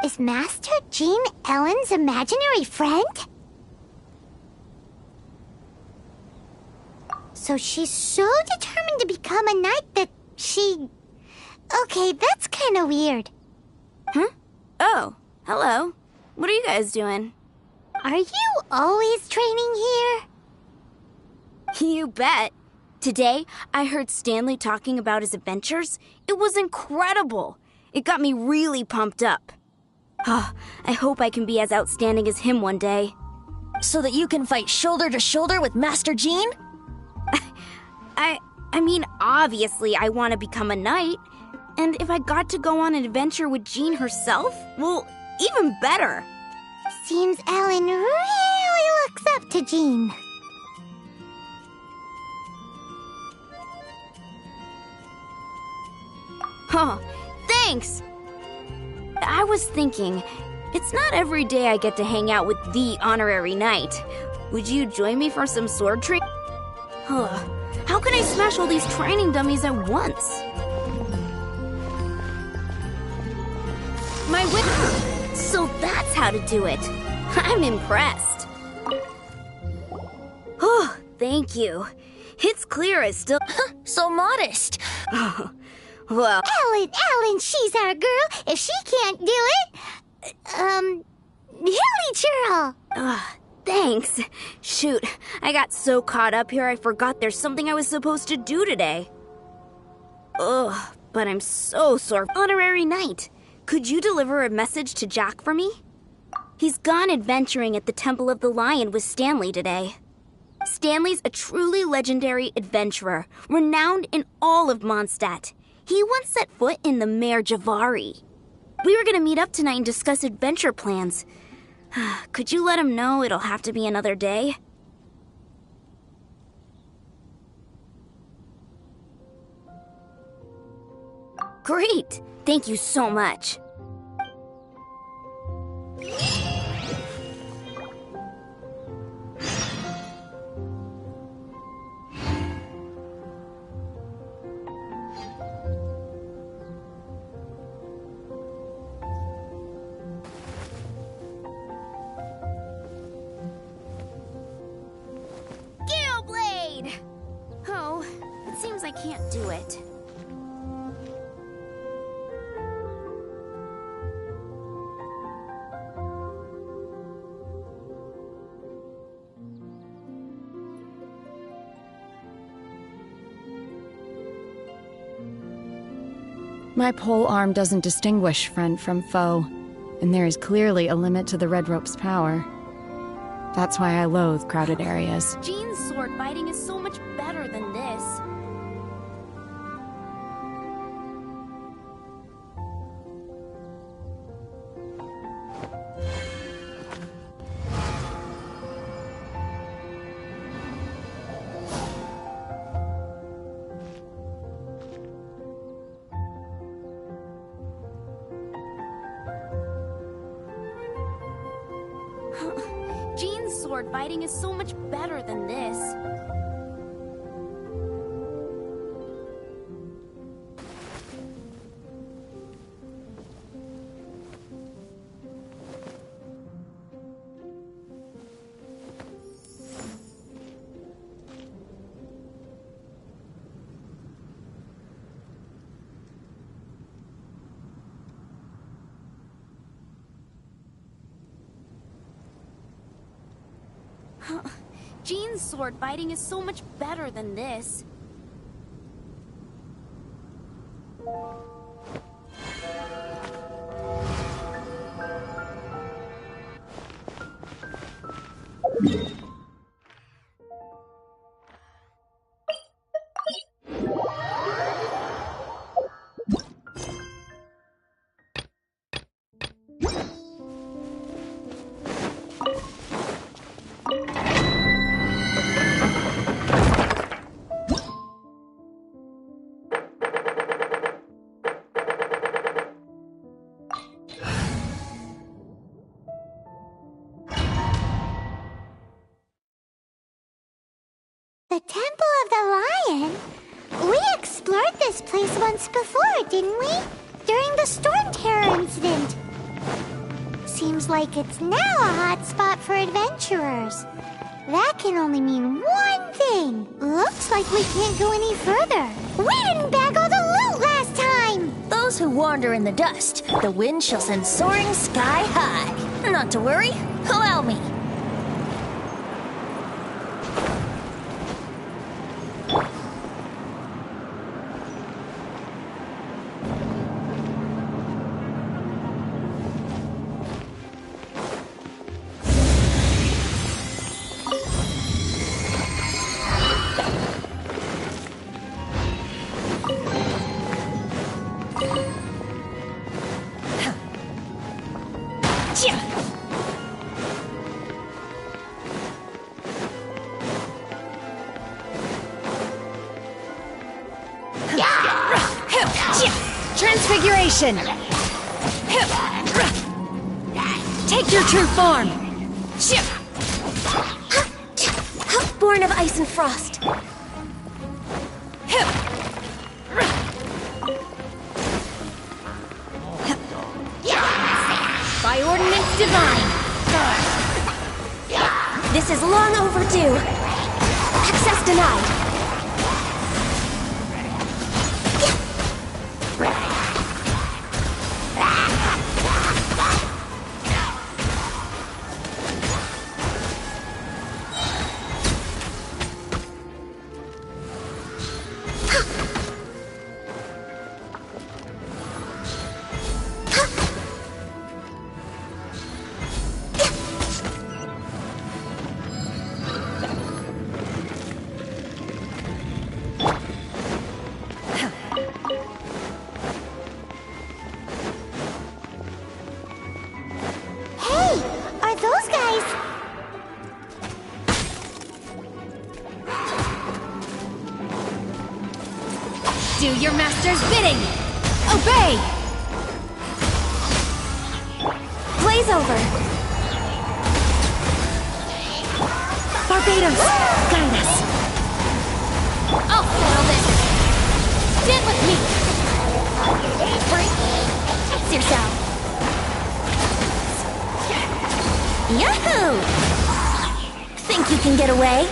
Is Master Jean Ellen's imaginary friend? So she's so determined to become a knight that she... Okay, that's kind of weird. Huh? Oh, hello. What are you guys doing? Are you always training here? You bet. Today, I heard Stanley talking about his adventures. It was incredible. It got me really pumped up. Oh, I hope I can be as outstanding as him one day. So that you can fight shoulder to shoulder with Master Jean? I mean, obviously I want to become a knight. And if I got to go on an adventure with Jean herself, well, even better. Seems Alan really looks up to Jean. Oh, thanks! I was thinking, it's not every day I get to hang out with the honorary knight. Would you join me for some sword training? How can I smash all these training dummies at once? My whip! So that's how to do it. I'm impressed. Oh, thank you. It's clear I still... So modest. Oh, well... Alan, she's our girl. If she can't do it... Hilly Churl! Thanks. Shoot, I got so caught up here I forgot there's something I was supposed to do today. Ugh, but I'm so sore. Honorary Knight, could you deliver a message to Jack for me? He's gone adventuring at the Temple of the Lion with Stanley today. Stanley's a truly legendary adventurer, renowned in all of Mondstadt. He once set foot in the Mare Javari. We were gonna meet up tonight and discuss adventure plans. Could you let him know it'll have to be another day? Great! Thank you so much. I can't do it. My pole arm doesn't distinguish friend from foe, and there is clearly a limit to the red rope's power. That's why I loathe crowded areas. Jean's sword fighting is so much better than this. Jean's sword fighting is so much better than this. Jean's sword fighting is so much better than this. The Temple of the Lion? We explored this place once before, didn't we? During the Storm Terror incident. Seems like it's now a hot spot for adventurers. That can only mean one thing. Looks like we can't go any further. We didn't bag all the loot last time! Those who wander in the dust, the wind shall send soaring sky high. Not to worry, allow me. Transformation! Take your true form! Born of ice and frost. By ordinance divine! This is long overdue. Access denied. Do your master's bidding! Obey! Blaze over! Barbados, guide us! I'll settle this! Stand with me! Fix yourself! Yahoo! Think you can get away?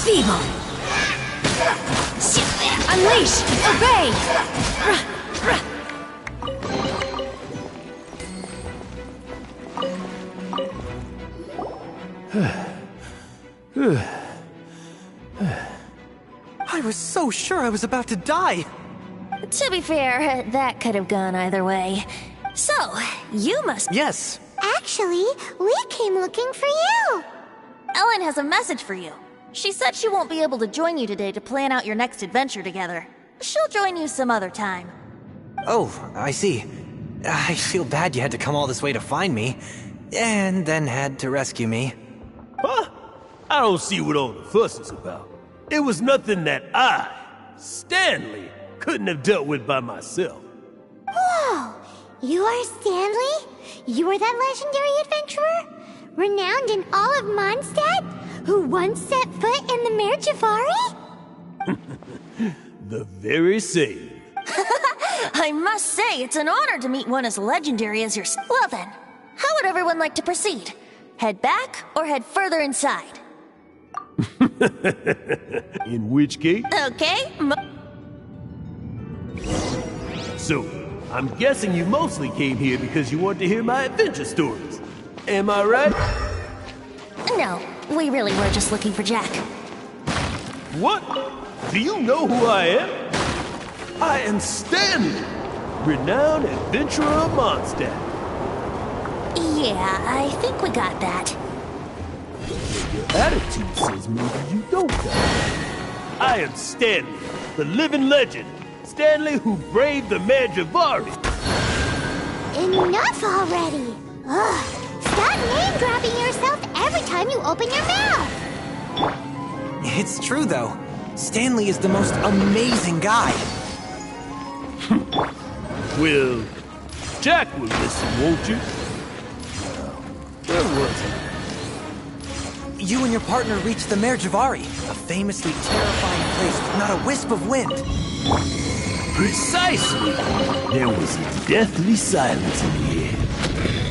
Feeble! Unleash! Obey! I was so sure I was about to die. To be fair, that could have gone either way. So, you must... Yes. Actually, we came looking for you. Ellen has a message for you. She said she won't be able to join you today to plan out your next adventure together. She'll join you some other time. Oh, I see. I feel bad you had to come all this way to find me, and then had to rescue me. Huh? I don't see what all the fuss is about. It was nothing that I, Stanley, couldn't have dealt with by myself. Whoa! You are Stanley? You are that legendary adventurer? Renowned in all of Mondstadt? Who once set foot in the Mare Javari? The very same. I must say, it's an honor to meet one as legendary as yourself. Well then, how would everyone like to proceed? Head back or head further inside? In which case? Okay. So, I'm guessing you mostly came here because you want to hear my adventure stories. Am I right? No, we really were just looking for Jack. What? Do you know who I am? I am Stanley, renowned adventurer of Mondstadt. Yeah, I think we got that. Your attitude says maybe you don't got it. I am Stanley, the living legend. Stanley who braved the Mare Javari. Enough already! Ugh! Stop name-dropping yourself every time you open your mouth! It's true, though. Stanley is the most amazing guy. Well, Jack will listen, won't you? Where was he? You and your partner reached the Mare Javari, a famously terrifying place with not a wisp of wind. Precisely! There was a deathly silence in the air.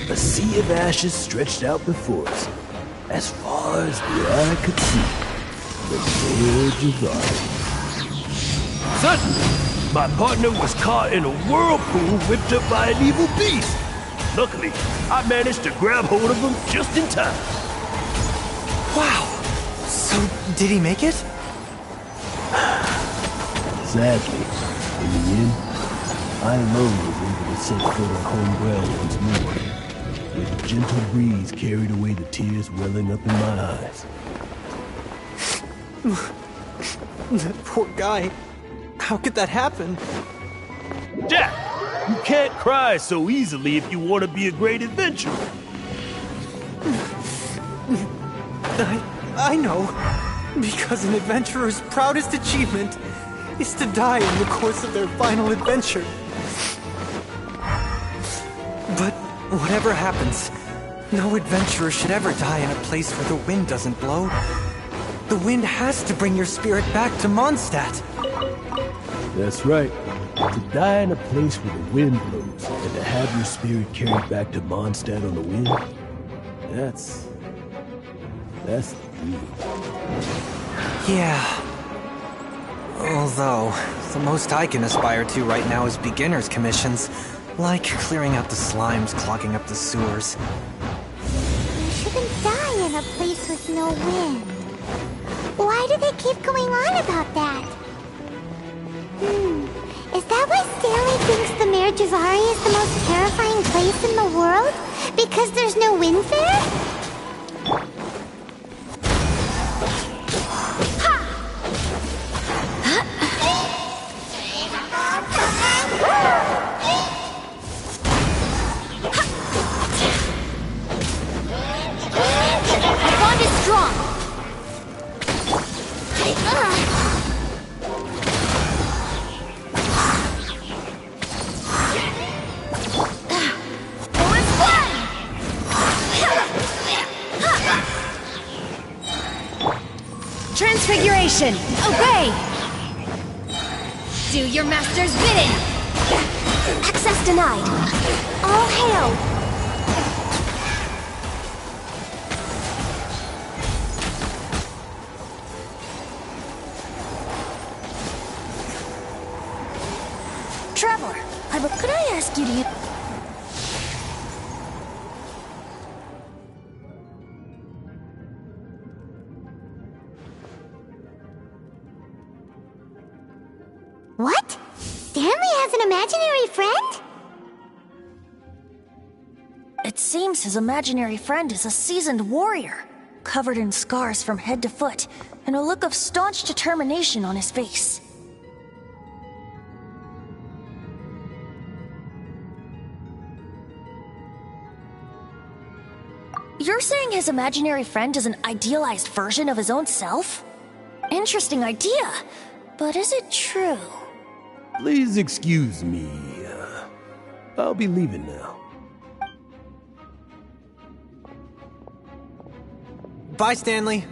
A sea of ashes stretched out before us, as far as the eye could see. The Mare Javari. Suddenly, my partner was caught in a whirlpool whipped up by an evil beast. Luckily, I managed to grab hold of him just in time. Wow! So, did he make it? Sadly, in the end, I alone was able to set foot on home ground once more, where the gentle breeze carried away the tears welling up in my eyes. That poor guy. How could that happen? Jack, you can't cry so easily if you want to be a great adventurer. I know. Because an adventurer's proudest achievement is to die in the course of their final adventure. But whatever happens, no adventurer should ever die in a place where the wind doesn't blow. The wind has to bring your spirit back to Mondstadt. That's right. To die in a place where the wind blows, and to have your spirit carried back to Mondstadt on the wind, that's the dream. Yeah. Although, the most I can aspire to right now is beginner's commissions, like clearing out the slimes clogging up the sewers. You shouldn't die in a place with no wind. Why do they keep going on about that? Is that why Stanley thinks the Mare Jazari is the most terrifying place in the world? Because there's no wind there? My bond is strong. Transfiguration! Obey! Do your master's bidding! Access denied. All hail. Traveler, could I ask you to use... What? Stanley has an imaginary friend? It seems his imaginary friend is a seasoned warrior, covered in scars from head to foot, and a look of staunch determination on his face. You're saying his imaginary friend is an idealized version of his own self? Interesting idea, but is it true? Please excuse me. I'll be leaving now. Bye, Stanley.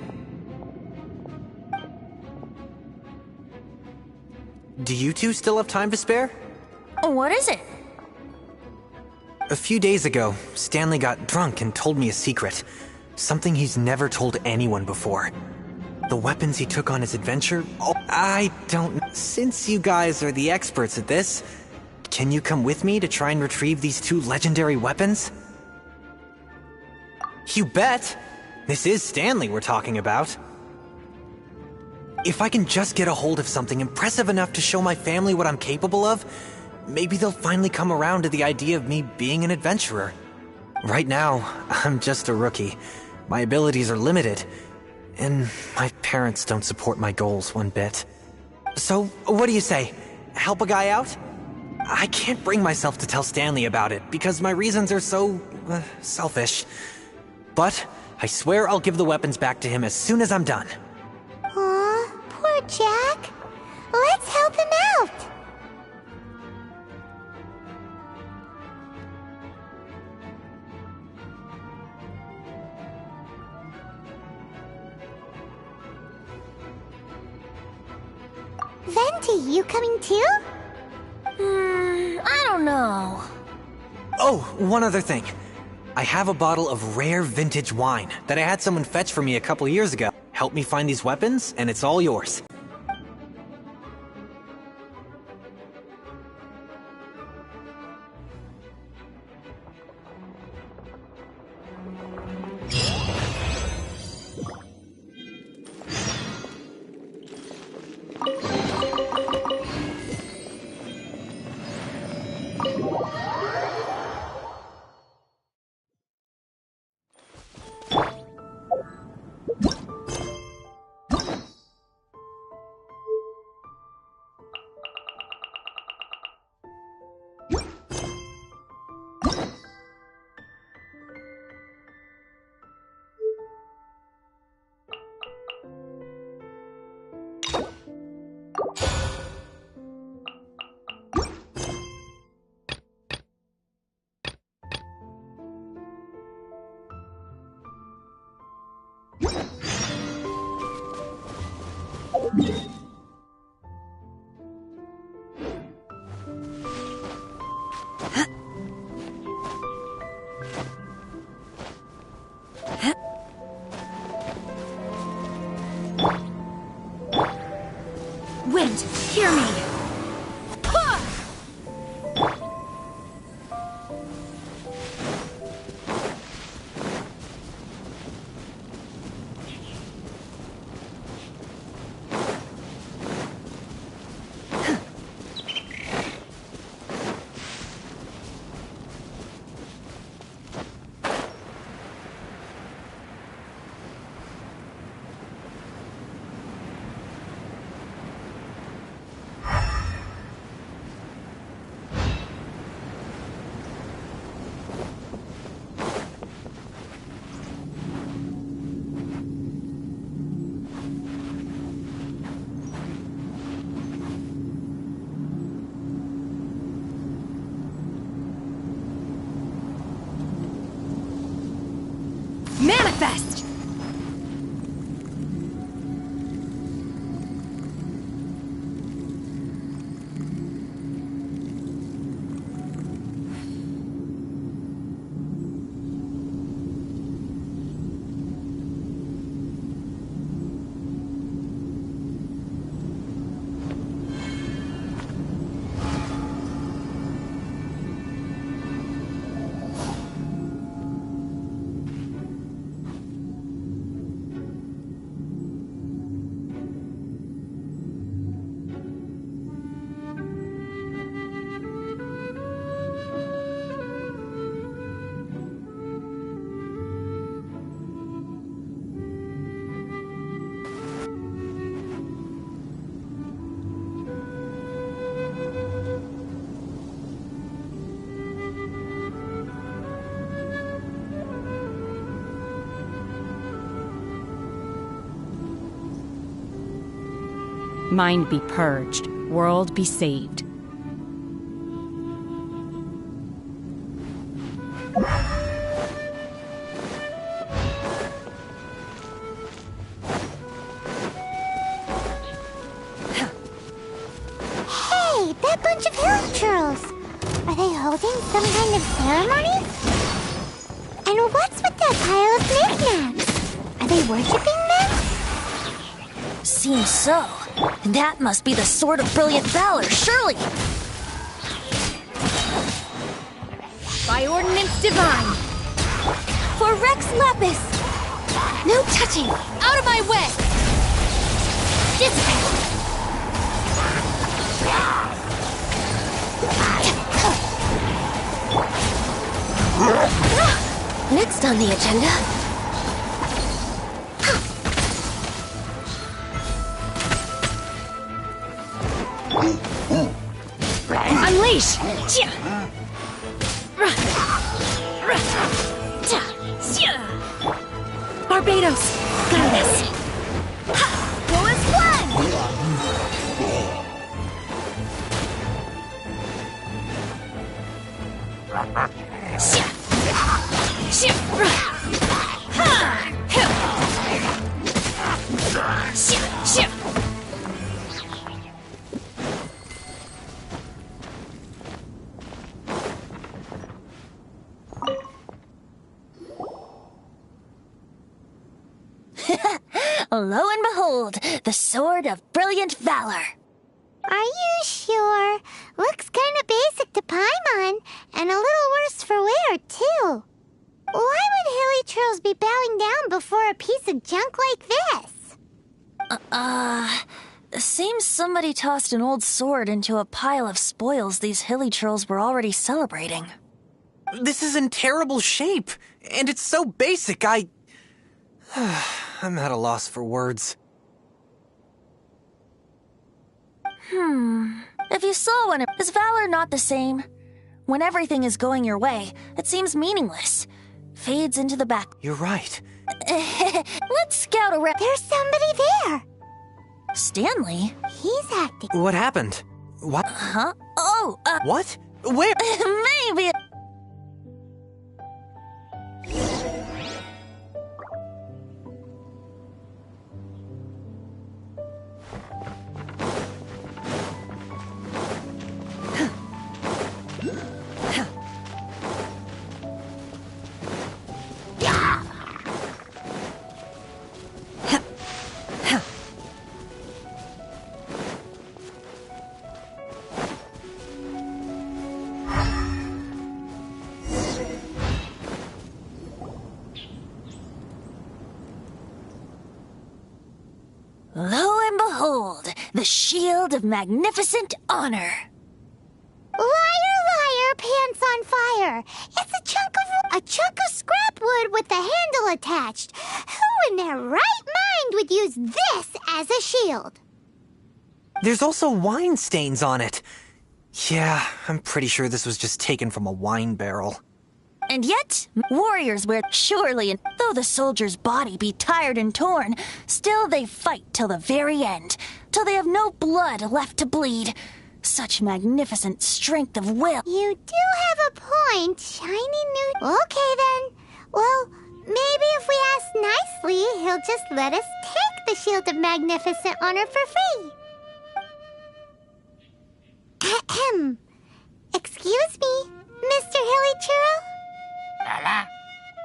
Do you two still have time to spare? What is it? A few days ago, Stanley got drunk and told me a secret. Something he's never told anyone before. The weapons he took on his adventure? Oh, I don't... Since you guys are the experts at this, can you come with me to try and retrieve these two legendary weapons? You bet! This is Stanley we're talking about. If I can just get a hold of something impressive enough to show my family what I'm capable of, maybe they'll finally come around to the idea of me being an adventurer. Right now, I'm just a rookie. My abilities are limited, and my parents don't support my goals one bit. So, what do you say? Help a guy out? I can't bring myself to tell Stanley about it, because my reasons are so... selfish. But I swear I'll give the weapons back to him as soon as I'm done. Aw, poor Jack. Let's help him out. Venti, you coming too? I don't know. Oh, one other thing. I have a bottle of rare vintage wine that I had someone fetch for me a couple years ago. Help me find these weapons, and it's all yours. Wind, hear me! Manifest! Mind be purged, world be saved. Hey, that bunch of hillchurls! Are they holding some kind of ceremony? And what's with that pile of knickknacks? Are they worshipping them? Seems so. That must be the Sword of Brilliant Valor, surely! By ordinance divine! For Rex Lapis! No touching! Out of my way! Dissipate! Next on the agenda... Unleash! Barbados! Guide us! Go as planned! Lo and behold, the Sword of Brilliant Valor. Are you sure? Looks kinda basic to Paimon, and a little worse for wear, too. Why would hilichurls be bowing down before a piece of junk like this? Seems somebody tossed an old sword into a pile of spoils these hilichurls were already celebrating. This is in terrible shape, and it's so basic, I'm at a loss for words. If you saw one, is valor not the same? When everything is going your way, it seems meaningless. Fades into the back. You're right. Let's scout around. There's somebody there. Stanley? He's acting. What happened? What? Huh? Oh, What? Where? Maybe... The Shield of Magnificent Honor. Liar, liar, pants on fire. It's a chunk of scrap wood with the handle attached. Who in their right mind would use this as a shield? There's also wine stains on it. Yeah, I'm pretty sure this was just taken from a wine barrel. And yet, warriors wear surely, and though the soldier's body be tired and torn, still they fight till the very end, till they have no blood left to bleed. Such magnificent strength of will. You do have a point, shiny new... Okay then. Well, maybe if we ask nicely, he'll just let us take the Shield of Magnificent Honor for free. Ahem. Excuse me, Mr. Hilly Churro?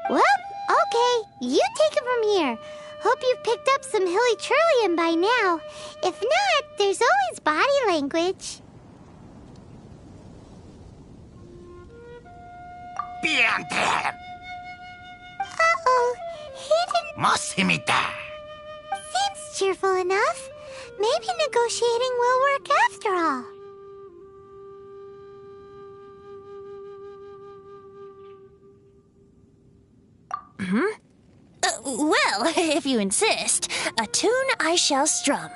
Well, okay, you take it from here. Hope you've picked up some Hilly Churlian by now. If not, there's always body language. Uh-oh, he didn't... Seems cheerful enough. Maybe negotiating will work after all. Well, if you insist, a tune I shall strum.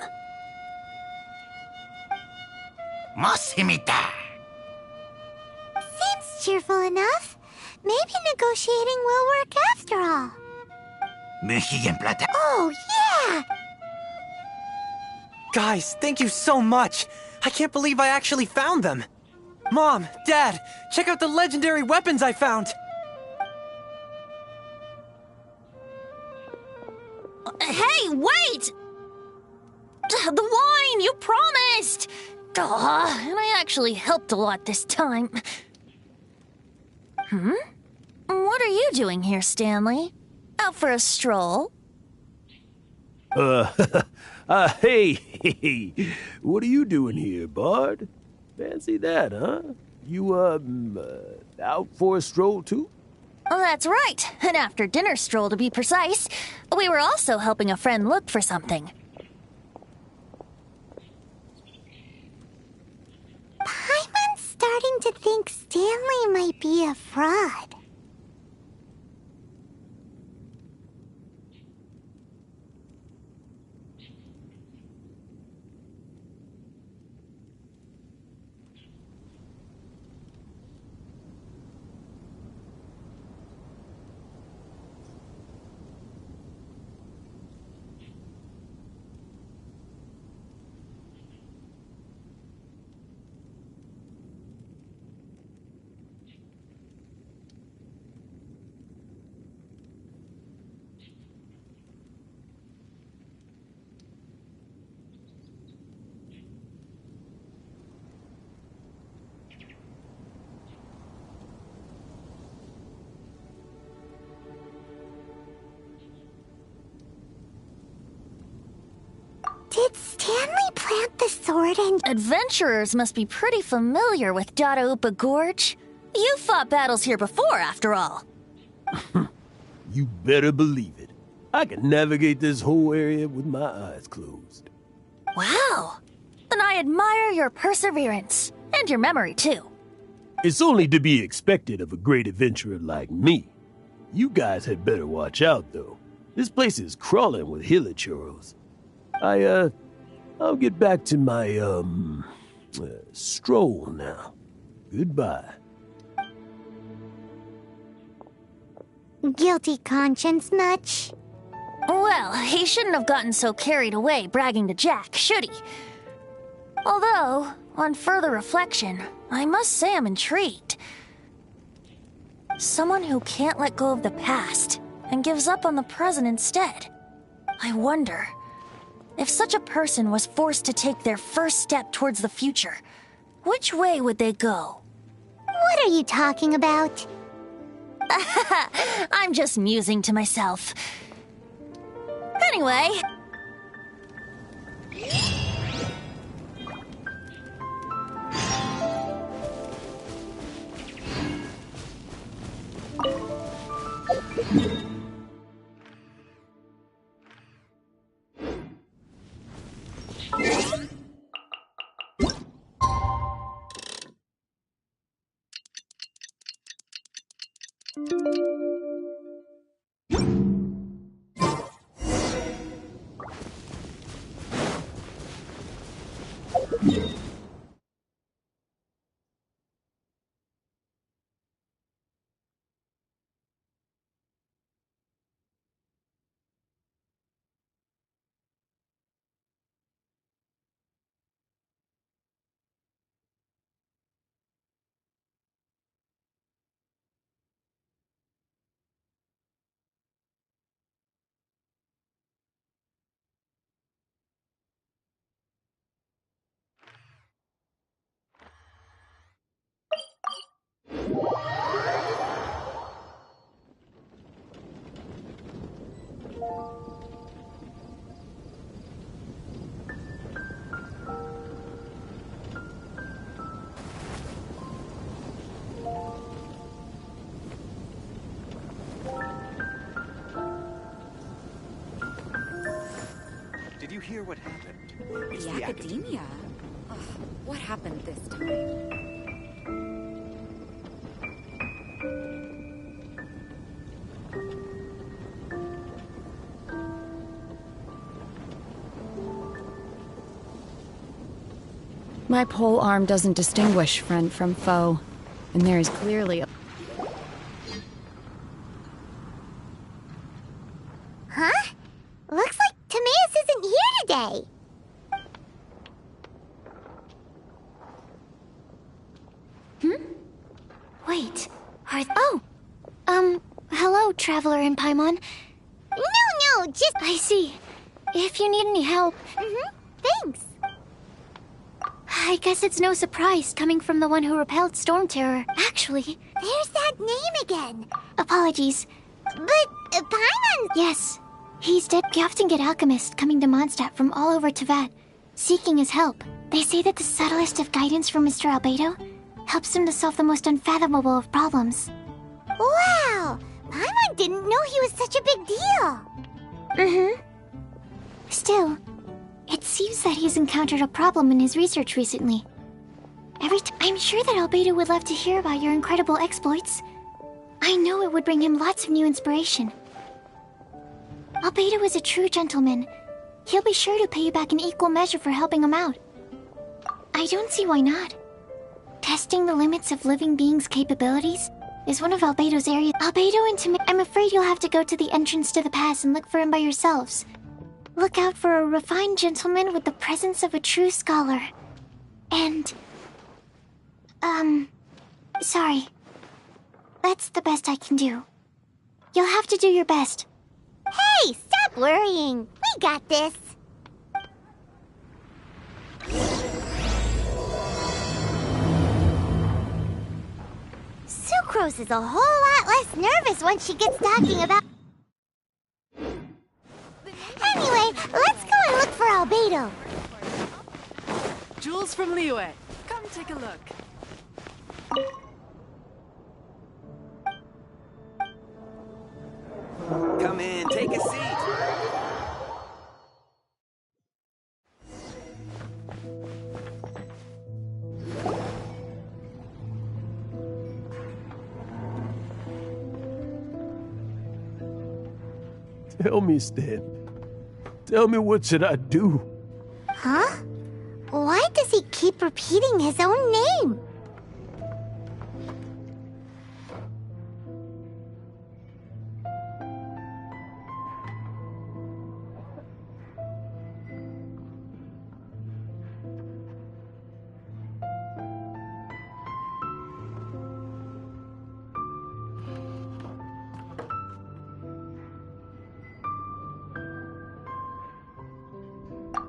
Seems cheerful enough. Maybe negotiating will work after all. Oh, yeah! Guys, thank you so much. I can't believe I actually found them. Mom, Dad, check out the legendary weapons I found. Hey, wait! The wine, you promised! And I actually helped a lot this time. What are you doing here, Stanley? Out for a stroll? Hey, what are you doing here, Bard? Fancy that, huh? You, out for a stroll, too? Oh, that's right. An after-dinner stroll, to be precise. We were also helping a friend look for something. Paimon's starting to think Stanley might be a fraud. Did Stanley plant the sword and... Adventurers must be pretty familiar with Dadaupa Gorge. You fought battles here before, after all. You better believe it. I can navigate this whole area with my eyes closed. Wow. Then I admire your perseverance. And your memory, too. It's only to be expected of a great adventurer like me. You guys had better watch out, though. This place is crawling with hilichurros. I'll get back to my, stroll now. Goodbye. Guilty conscience much? Well, he shouldn't have gotten so carried away bragging to Jack, should he? Although, on further reflection, I must say I'm intrigued. Someone who can't let go of the past and gives up on the present instead. I wonder, if such a person was forced to take their first step towards the future, which way would they go? What are you talking about? I'm just musing to myself. Anyway... Did you hear what happened? It's The academia? Ugh, what happened this time? My pole arm doesn't distinguish friend from foe, and there is clearly a... Huh? Looks like Timaeus isn't here today. Wait, hello, Traveler in Paimon. No, just... I see. If you need any help... Thanks. I guess it's no surprise coming from the one who repelled Storm Terror. Actually... There's that name again. Apologies. But, Paimon... Yes. He's dead. We often get alchemists coming to Mondstadt from all over Teyvat, seeking his help. They say that the subtlest of guidance from Mr. Albedo helps him to solve the most unfathomable of problems. Wow! Paimon didn't know he was such a big deal. Still, it seems that he's encountered a problem in his research recently. I'm sure that Albedo would love to hear about your incredible exploits. I know it would bring him lots of new inspiration. Albedo is a true gentleman. He'll be sure to pay you back in equal measure for helping him out. I don't see why not. Testing the limits of living beings' capabilities is one of Albedo's areas. Albedo and Timaeus, I'm afraid you'll have to go to the entrance to the pass and look for him by yourselves. Look out for a refined gentleman with the presence of a true scholar. And... sorry. That's the best I can do. You'll have to do your best. Hey, stop worrying. We got this. Sucrose is a whole lot less nervous when she gets talking about... Anyway, let's go and look for Albedo. Jules from Liyue. Come take a look. Come in, take a seat. Tell me, Stan. Tell me, what should I do? Huh? Why does he keep repeating his own name?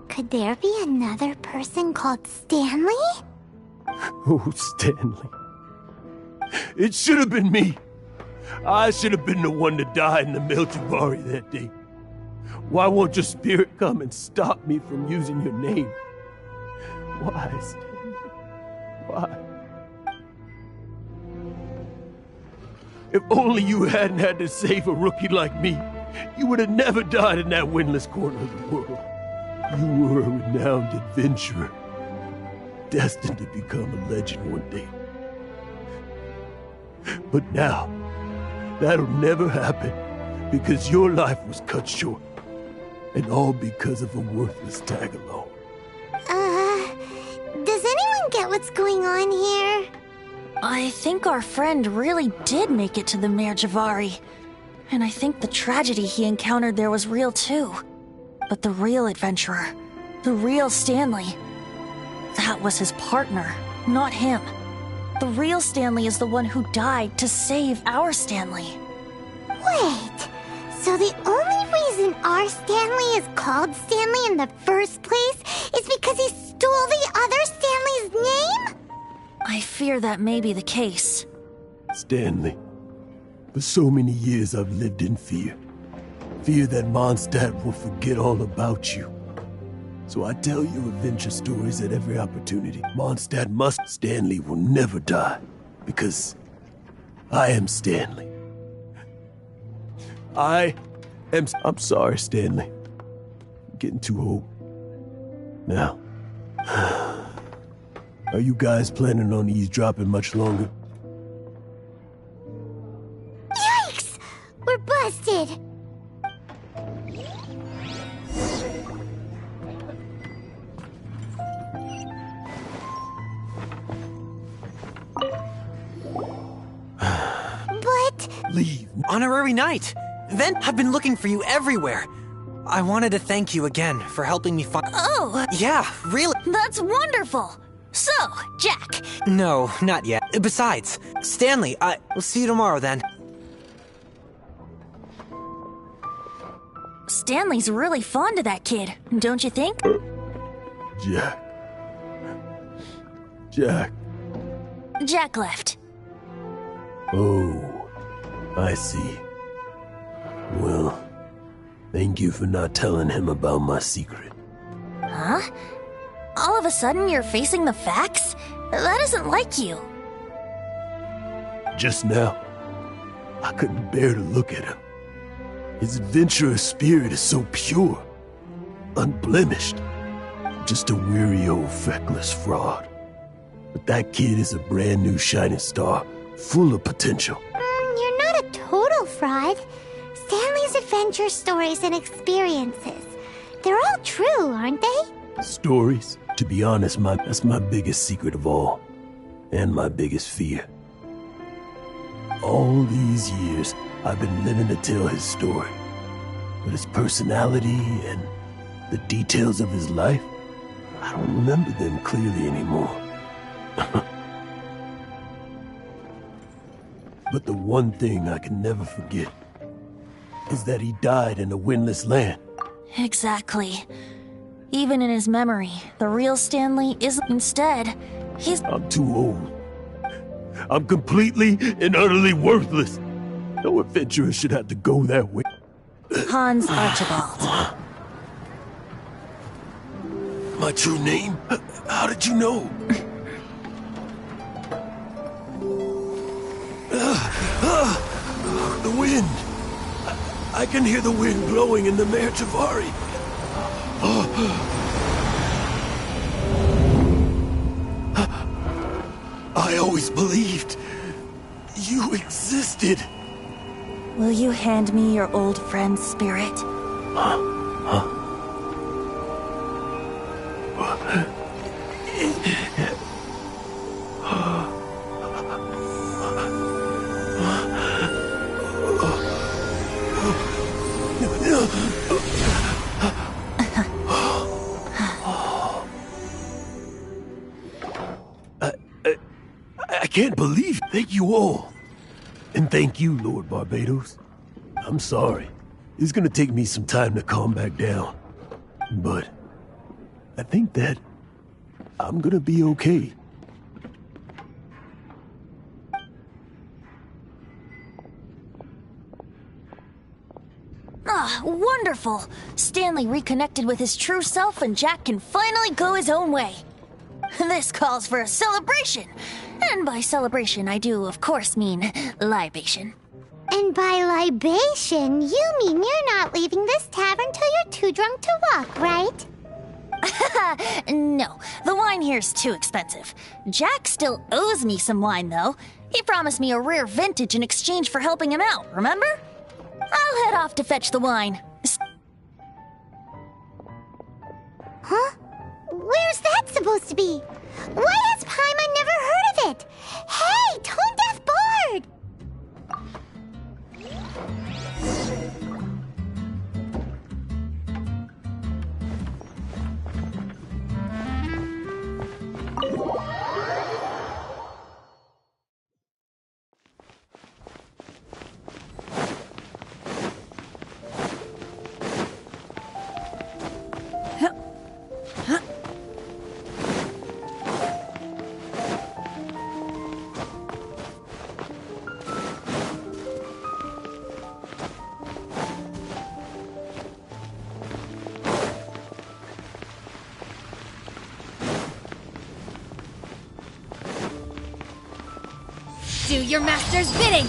Could there be another person called Stanley? Oh, Stanley. It should have been me. I should have been the one to die in the Melchibari that day. Why won't your spirit come and stop me from using your name? Why, Stanley? Why? If only you hadn't had to save a rookie like me, you would have never died in that windless corner of the world. You were a renowned adventurer, destined to become a legend one day. But now, that'll never happen, because your life was cut short, and all because of a worthless tag-along. don't get what's going on here. I think our friend really did make it to the Mare Javari. And I think the tragedy he encountered there was real too. But the real adventurer, the real Stanley, that was his partner, not him. The real Stanley is the one who died to save our Stanley. Wait, so the only reason our Stanley is called Stanley in the first place is because he stole the other Stanley's name? I fear that may be the case. Stanley, for so many years I've lived in fear. Fear that Mondstadt will forget all about you. So I tell you adventure stories at every opportunity. Mondstadt must. Stanley will never die. Because I am Stanley. I'm sorry, Stanley. I'm getting too old. Now, are you guys planning on eavesdropping much longer? Yikes! We're busted! Leave. Honorary Knight! Ven, I've been looking for you everywhere. I wanted to thank you again for helping me find— Oh! Yeah, really. That's wonderful! So, Jack. No, not yet. Besides, Stanley, will see you tomorrow then. Stanley's really fond of that kid, don't you think? Jack. Jack. Jack left. Oh, I see. Well, thank you for not telling him about my secret. Huh? All of a sudden you're facing the facts? That isn't like you. Just now, I couldn't bear to look at him. His adventurous spirit is so pure, unblemished. Just a weary old feckless fraud. But that kid is a brand new shining star, full of potential. You're not a total fraud. Stanley's adventure stories and experiences. They're all true, aren't they? Stories? To be honest, that's my biggest secret of all. And my biggest fear. All these years, I've been living to tell his story. But his personality and the details of his life, I don't remember them clearly anymore. But the one thing I can never forget is that he died in a windless land. Exactly. Even in his memory, the real Stanley isn't. Instead, he's— I'm too old. I'm completely and utterly worthless. No adventurer should have to go that way. Hans Archibald. My true name? How did you know? The wind. I can hear the wind blowing in the Mare Javari. I always believed you existed. Will you hand me your old friend's spirit? I can't believe it. Thank you all. And thank you, Lord Barbados. I'm sorry. It's gonna take me some time to calm back down. But I think that I'm gonna be okay. Ah, wonderful! Stanley reconnected with his true self and Jack can finally go his own way. This calls for a celebration. And by celebration, I do, of course, mean libation. And by libation, you mean you're not leaving this tavern till you're too drunk to walk, right? No, the wine here's too expensive. Jack still owes me some wine, though. He promised me a rare vintage in exchange for helping him out, remember? I'll head off to fetch the wine. Huh? Where's that supposed to be? Why has Do your master's bidding!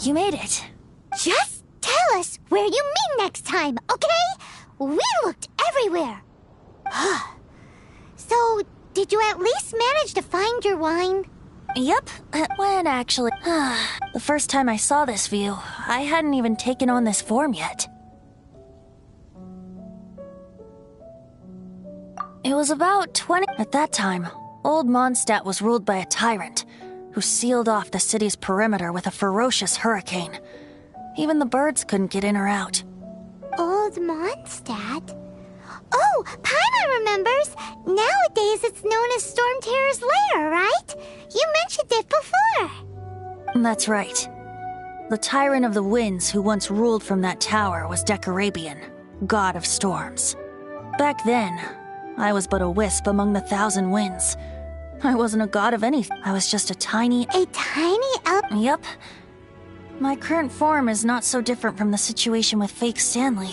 You made it. Just tell us where you mean next time, okay? We looked everywhere. So, did you at least manage to find your wine? Yep. When actually... the first time I saw this view, I hadn't even taken on this form yet. It was about 20... At that time, Old Mondstadt was ruled by a tyrant who sealed off the city's perimeter with a ferocious hurricane. Even the birds couldn't get in or out. Old Mondstadt? Oh, Paimon remembers! Nowadays it's known as Storm Terror's lair, right? You mentioned it before. That's right. The Tyrant of the Winds who once ruled from that tower was Decarabian, god of storms. Back then, I was but a wisp among the thousand winds. I wasn't a god of anything. I was just a tiny elf? Yep. My current form is not so different from the situation with fake Stanley.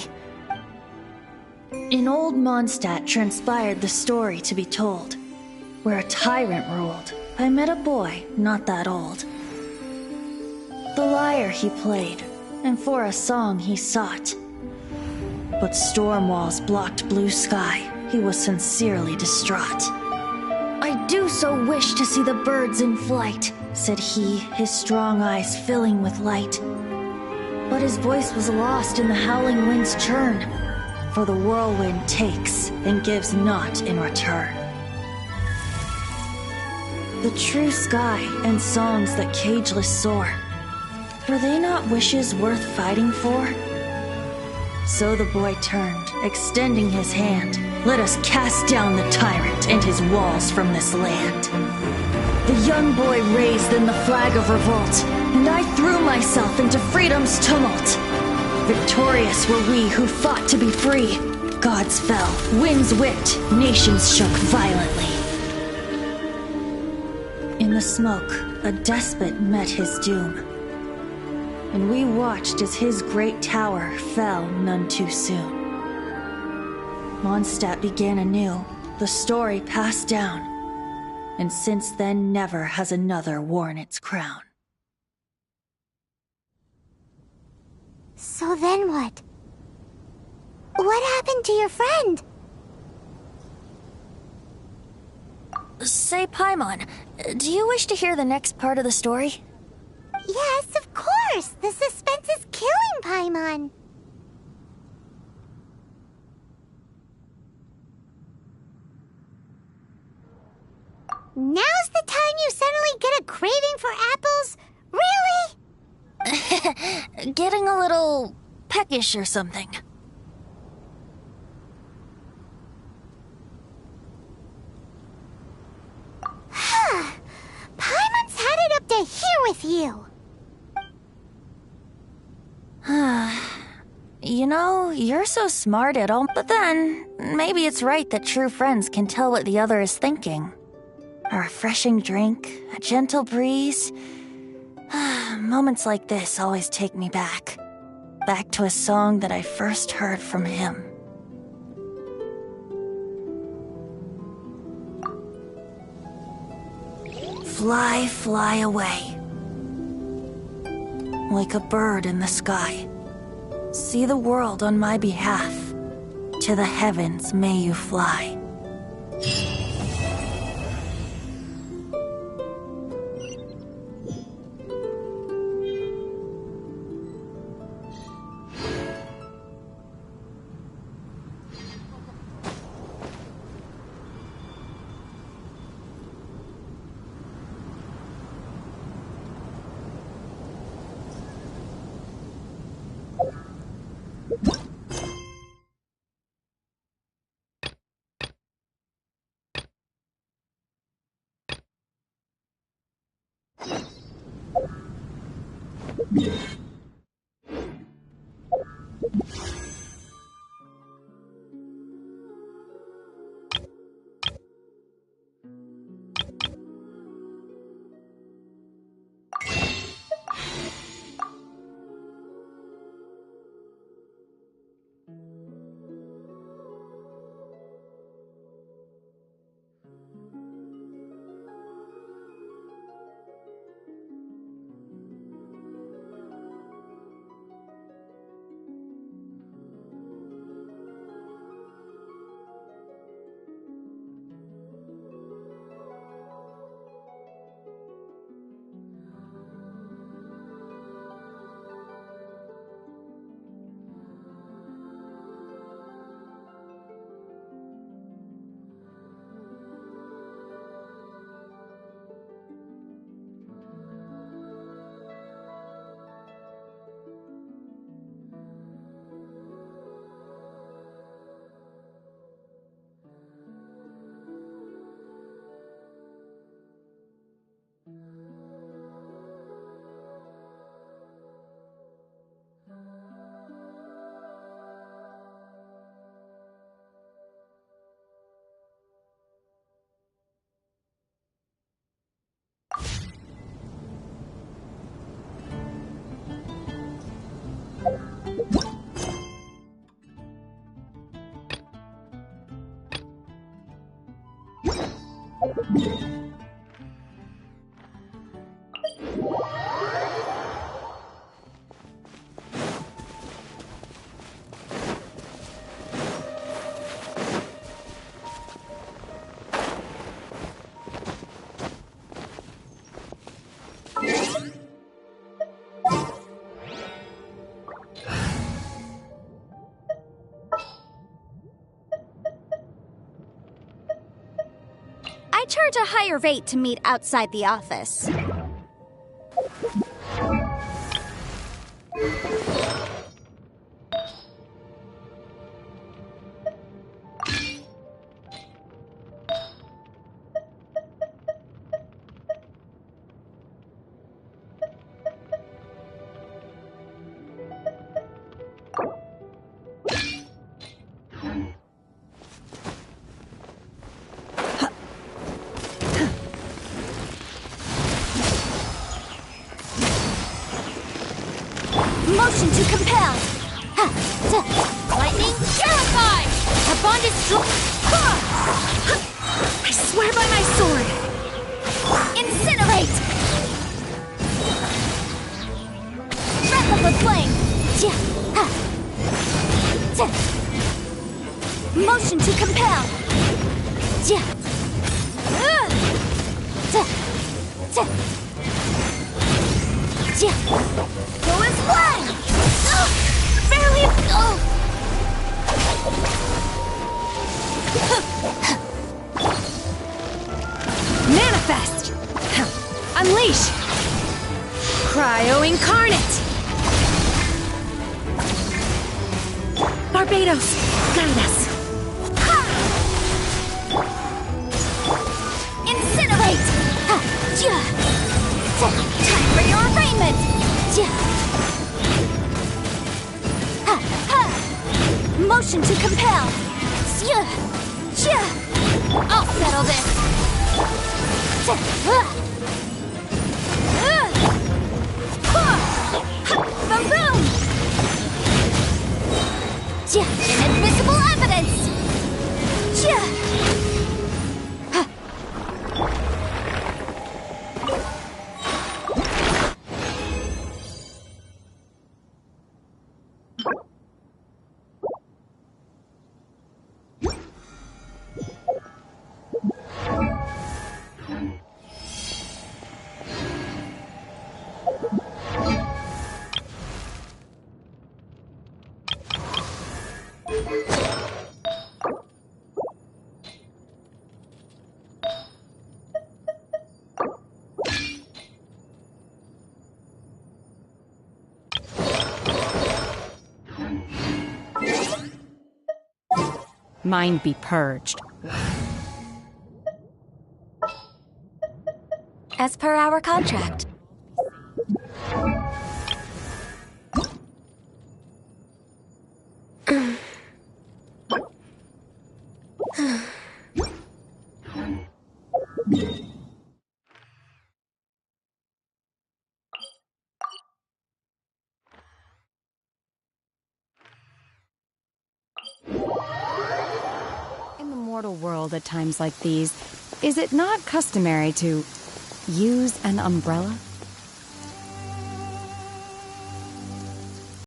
In Old Mondstadt transpired the story to be told, where a tyrant ruled. I met a boy not that old. The lyre he played, and for a song he sought. But storm walls blocked blue sky. He was sincerely distraught. I do so wish to see the birds in flight, said he, his strong eyes filling with light. But his voice was lost in the howling wind's churn, for the whirlwind takes and gives not in return. The true sky and songs that cageless soar, were they not wishes worth fighting for? So the boy turned, extending his hand. Let us cast down the tyrant and his walls from this land. The young boy raised then the flag of revolt, and I threw myself into freedom's tumult. Victorious were we who fought to be free. Gods fell, winds whipped, nations shook violently. In the smoke, a despot met his doom, and we watched as his great tower fell none too soon. Mondstadt began anew, the story passed down, and since then never has another worn its crown. So then what? What happened to your friend? Say, Paimon, do you wish to hear the next part of the story? Yes, of course! The suspense is killing Paimon! Now's the time you suddenly get a craving for apples? Really? Getting a little peckish or something. Paimon's had it up to here with you! You know, you're so smart at all, but then, maybe it's right that true friends can tell what the other is thinking. A refreshing drink, a gentle breeze. Moments like this always take me back. Back to a song that I first heard from him. Fly, fly away. Like a bird in the sky. See the world on my behalf. To the heavens may you fly. I charge a higher rate to meet outside the office. Motion to compel. Lightning terrify. Our bond is strong. I swear by my sword. Incinerate. Breath of the flame. Motion to compel. Go as one! Barely... Manifest! Unleash! Cryo Incarnate! Barbados, guide us! Incinerate! Time for your arraignment! Motion to compel! I'll settle this! Boom! Inadmissible evidence! Mind be purged. As per our contract. mortal world at times like these, is it not customary to use an umbrella?